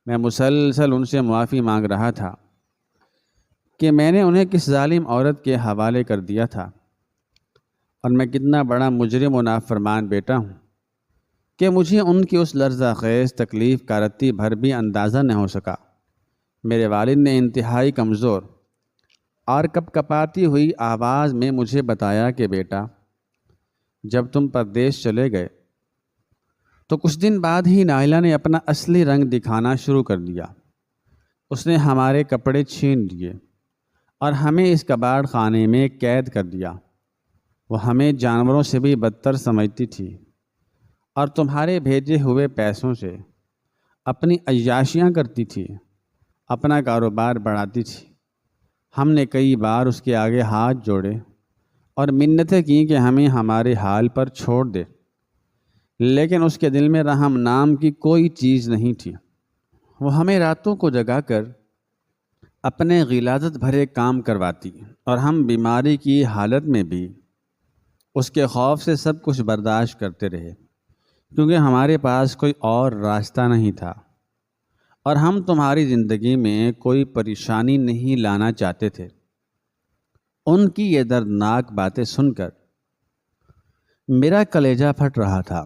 میں مسلسل ان سے معافی مانگ رہا تھا کہ میں نے انہیں کس ظالم عورت کے حوالے کر دیا تھا اور میں کتنا بڑا مجرم و نافرمان بیٹا ہوں کہ مجھے ان کی اس لرزہ خیز تکلیف کا رتی بھر بھی اندازہ نہ ہو سکا۔ میرے والد نے انتہائی کمزور اور کپ کپاتی ہوئی آواز میں مجھے بتایا کہ بیٹا، جب تم پردیس چلے گئے تو کچھ دن بعد ہی نائلہ نے اپنا اصلی رنگ دکھانا شروع کر دیا۔ اس نے ہمارے کپڑے چھین لیے اور ہمیں اس کباڑ خانے میں قید کر دیا۔ وہ ہمیں جانوروں سے بھی بدتر سمجھتی تھی اور تمہارے بھیجے ہوئے پیسوں سے اپنی عیاشیاں کرتی تھی، اپنا کاروبار بڑھاتی تھی۔ ہم نے کئی بار اس کے آگے ہاتھ جوڑے اور منتیں کیں کہ ہمیں ہمارے حال پر چھوڑ دے، لیکن اس کے دل میں رحم نام کی کوئی چیز نہیں تھی۔ وہ ہمیں راتوں کو جگا کر اپنے غلاظت بھرے کام کرواتی اور ہم بیماری کی حالت میں بھی اس کے خوف سے سب کچھ برداشت کرتے رہے، کیونکہ ہمارے پاس کوئی اور راستہ نہیں تھا اور ہم تمہاری زندگی میں کوئی پریشانی نہیں لانا چاہتے تھے۔ ان کی یہ دردناک باتیں سن کر میرا کلیجہ پھٹ رہا تھا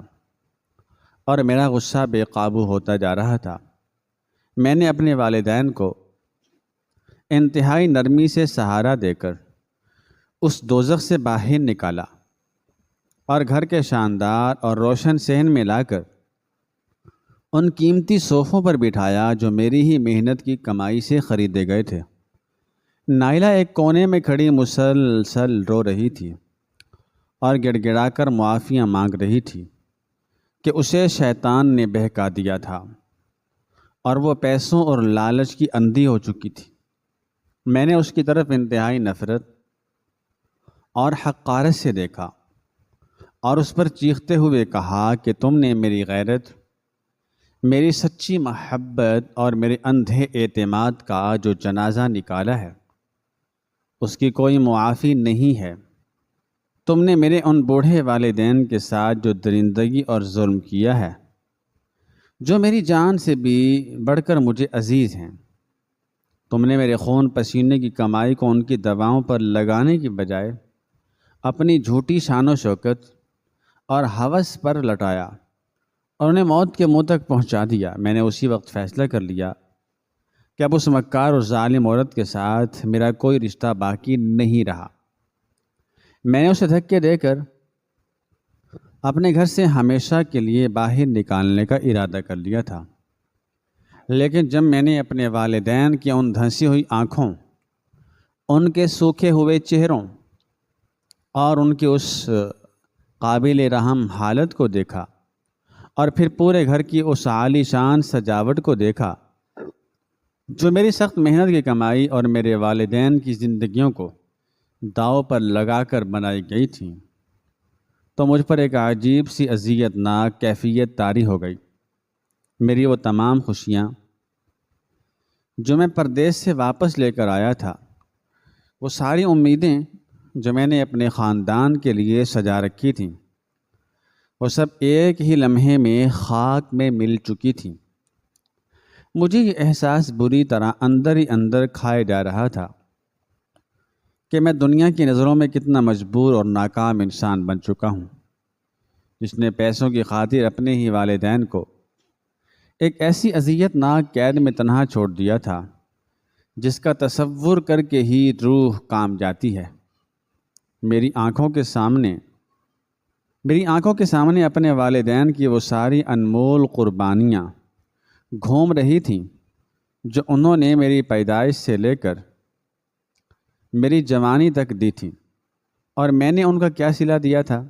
اور میرا غصہ بے قابو ہوتا جا رہا تھا۔ میں نے اپنے والدین کو انتہائی نرمی سے سہارا دے کر اس دوزخ سے باہر نکالا اور گھر کے شاندار اور روشن صحن میں لا کر ان قیمتی صوفوں پر بٹھایا جو میری ہی محنت کی کمائی سے خریدے گئے تھے۔ نائلہ ایک کونے میں کھڑی مسلسل رو رہی تھی اور گڑ گڑا کر معافیاں مانگ رہی تھی کہ اسے شیطان نے بہکا دیا تھا اور وہ پیسوں اور لالچ کی اندھی ہو چکی تھی۔ میں نے اس کی طرف انتہائی نفرت اور حقارت سے دیکھا اور اس پر چیختے ہوئے کہا کہ تم نے میری غیرت، میری سچی محبت اور میرے اندھے اعتماد کا جو جنازہ نکالا ہے اس کی کوئی معافی نہیں ہے۔ تم نے میرے ان بوڑھے والدین کے ساتھ جو درندگی اور ظلم کیا ہے، جو میری جان سے بھی بڑھ کر مجھے عزیز ہیں۔ تم نے میرے خون پسینے کی کمائی کو ان کی دواؤں پر لگانے کی بجائے اپنی جھوٹی شان و شوکت اور ہوس پر لٹایا اور انہیں موت کے منہ تک پہنچا دیا۔ میں نے اسی وقت فیصلہ کر لیا کہ اب اس مکار اور ظالم عورت کے ساتھ میرا کوئی رشتہ باقی نہیں رہا۔ میں نے اسے دھکے دے کر اپنے گھر سے ہمیشہ کے لیے باہر نکالنے کا ارادہ کر لیا تھا، لیکن جب میں نے اپنے والدین کی ان دھنسی ہوئی آنکھوں، ان کے سوکھے ہوئے چہروں اور ان کی اس قابل رحم حالت کو دیکھا اور پھر پورے گھر کی اس عالی شان سجاوٹ کو دیکھا جو میری سخت محنت کی کمائی اور میرے والدین کی زندگیوں کو داؤ پر لگا کر بنائی گئی تھی، تو مجھ پر ایک عجیب سی اذیت ناک کیفیت طاری ہو گئی۔ میری وہ تمام خوشیاں جو میں پردیس سے واپس لے کر آیا تھا، وہ ساری امیدیں جو میں نے اپنے خاندان کے لیے سجا رکھی تھیں، وہ سب ایک ہی لمحے میں خاک میں مل چکی تھیں۔ مجھے یہ احساس بری طرح اندر ہی اندر کھائے جا رہا تھا کہ میں دنیا کی نظروں میں کتنا مجبور اور ناکام انسان بن چکا ہوں، جس نے پیسوں کی خاطر اپنے ہی والدین کو ایک ایسی اذیت ناک قید میں تنہا چھوڑ دیا تھا جس کا تصور کر کے ہی روح کام جاتی ہے۔ میری آنکھوں کے سامنے اپنے والدین کی وہ ساری انمول قربانیاں گھوم رہی تھیں جو انہوں نے میری پیدائش سے لے کر میری جوانی تک دی تھی، اور میں نے ان کا کیا صلہ دیا تھا؟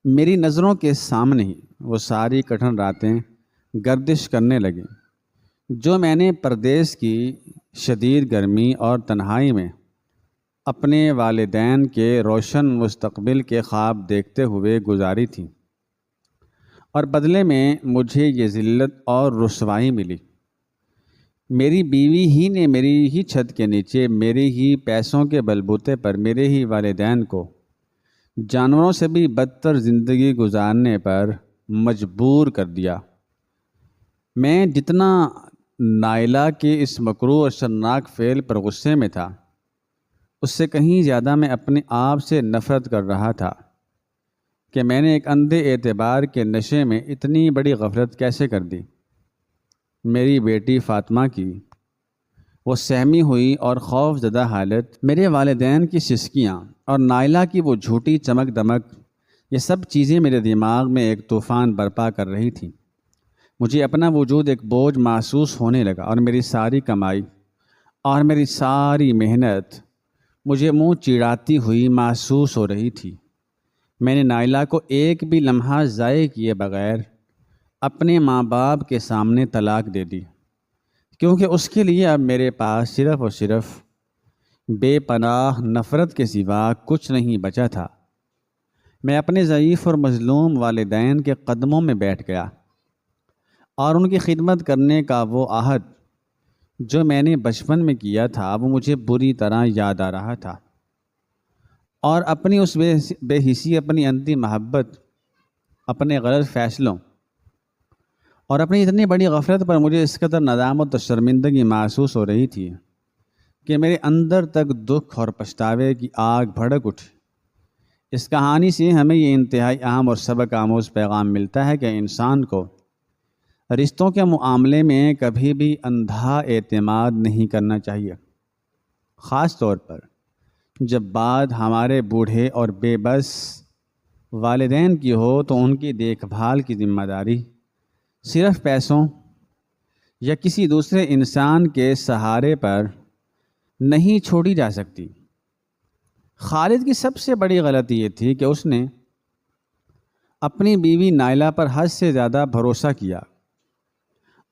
میری نظروں کے سامنے ہی وہ ساری کٹھن راتیں گردش کرنے لگیں جو میں نے پردیس کی شدید گرمی اور تنہائی میں اپنے والدین کے روشن مستقبل کے خواب دیکھتے ہوئے گزاری تھی، اور بدلے میں مجھے یہ ذلت اور رسوائی ملی۔ میری بیوی ہی نے میری ہی چھت کے نیچے میری ہی پیسوں کے بلبوتے پر میرے ہی والدین کو جانوروں سے بھی بدتر زندگی گزارنے پر مجبور کر دیا۔ میں جتنا نائلہ کے اس مکروہ اور شرمناک فعل پر غصے میں تھا، اس سے کہیں زیادہ میں اپنے آپ سے نفرت کر رہا تھا کہ میں نے ایک اندھے اعتبار کے نشے میں اتنی بڑی غفلت کیسے کر دی۔ میری بیٹی فاطمہ کی وہ سہمی ہوئی اور خوف زدہ حالت، میرے والدین کی سسکیاں اور نائلہ کی وہ جھوٹی چمک دمک، یہ سب چیزیں میرے دماغ میں ایک طوفان برپا کر رہی تھیں۔ مجھے اپنا وجود ایک بوجھ محسوس ہونے لگا اور میری ساری کمائی اور میری ساری محنت مجھے منہ چڑھاتی ہوئی محسوس ہو رہی تھی۔ میں نے نائلہ کو ایک بھی لمحہ ضائع کیے بغیر اپنے ماں باپ کے سامنے طلاق دے دی، کیونکہ اس کے لیے اب میرے پاس صرف اور صرف بے پناہ نفرت کے سوا کچھ نہیں بچا تھا۔ میں اپنے ضعیف اور مظلوم والدین کے قدموں میں بیٹھ گیا اور ان کی خدمت کرنے کا وہ عہد جو میں نے بچپن میں کیا تھا وہ مجھے بری طرح یاد آ رہا تھا، اور اپنی اس بے حسی، اپنی اندھی محبت، اپنے غلط فیصلوں اور اپنی اتنی بڑی غفلت پر مجھے اس قدر ندامت اور شرمندگی محسوس ہو رہی تھی کہ میرے اندر تک دکھ اور پچھتاوے کی آگ بھڑک اٹھی۔ اس کہانی سے ہمیں یہ انتہائی اہم اور سبق آموز پیغام ملتا ہے کہ انسان کو رشتوں کے معاملے میں کبھی بھی اندھا اعتماد نہیں کرنا چاہیے، خاص طور پر جب بات ہمارے بوڑھے اور بے بس والدین کی ہو تو ان کی دیکھ بھال کی ذمہ داری صرف پیسوں یا کسی دوسرے انسان کے سہارے پر نہیں چھوڑی جا سکتی۔ خالد کی سب سے بڑی غلطی یہ تھی کہ اس نے اپنی بیوی نائلہ پر حد سے زیادہ بھروسہ کیا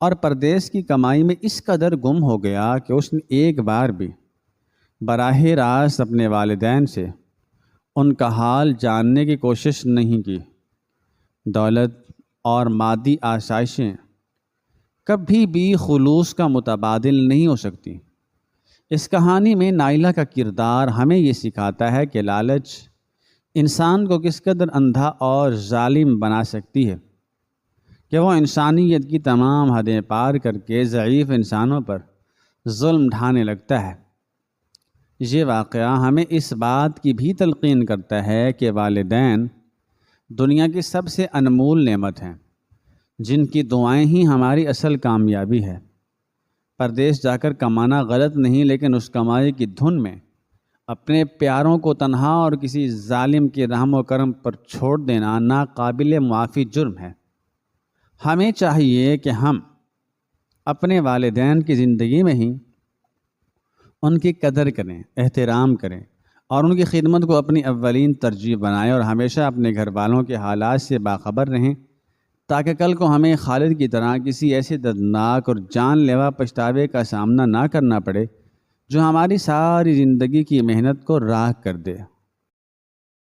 اور پردیس کی کمائی میں اس قدر گم ہو گیا کہ اس نے ایک بار بھی براہ راست اپنے والدین سے ان کا حال جاننے کی کوشش نہیں کی۔ دولت اور مادی آسائشیں کبھی بھی خلوص کا متبادل نہیں ہو سکتی۔ اس کہانی میں نائلہ کا کردار ہمیں یہ سکھاتا ہے کہ لالچ انسان کو کس قدر اندھا اور ظالم بنا سکتی ہے کہ وہ انسانیت کی تمام حدیں پار کر کے ضعیف انسانوں پر ظلم ڈھانے لگتا ہے۔ یہ واقعہ ہمیں اس بات کی بھی تلقین کرتا ہے کہ والدین دنیا کی سب سے انمول نعمت ہیں، جن کی دعائیں ہی ہماری اصل کامیابی ہے۔ پردیس جا کر کمانا غلط نہیں، لیکن اس کمائی کی دھن میں اپنے پیاروں کو تنہا اور کسی ظالم کے رحم و کرم پر چھوڑ دینا ناقابل معافی جرم ہے۔ ہمیں چاہیے کہ ہم اپنے والدین کی زندگی میں ہی ان کی قدر کریں، احترام کریں اور ان کی خدمت کو اپنی اولین ترجیح بنائیں، اور ہمیشہ اپنے گھر والوں کے حالات سے باخبر رہیں تاکہ کل کو ہمیں خالد کی طرح کسی ایسے دردناک اور جان لیوا پچھتاوے کا سامنا نہ کرنا پڑے جو ہماری ساری زندگی کی محنت کو راکھ کر دے۔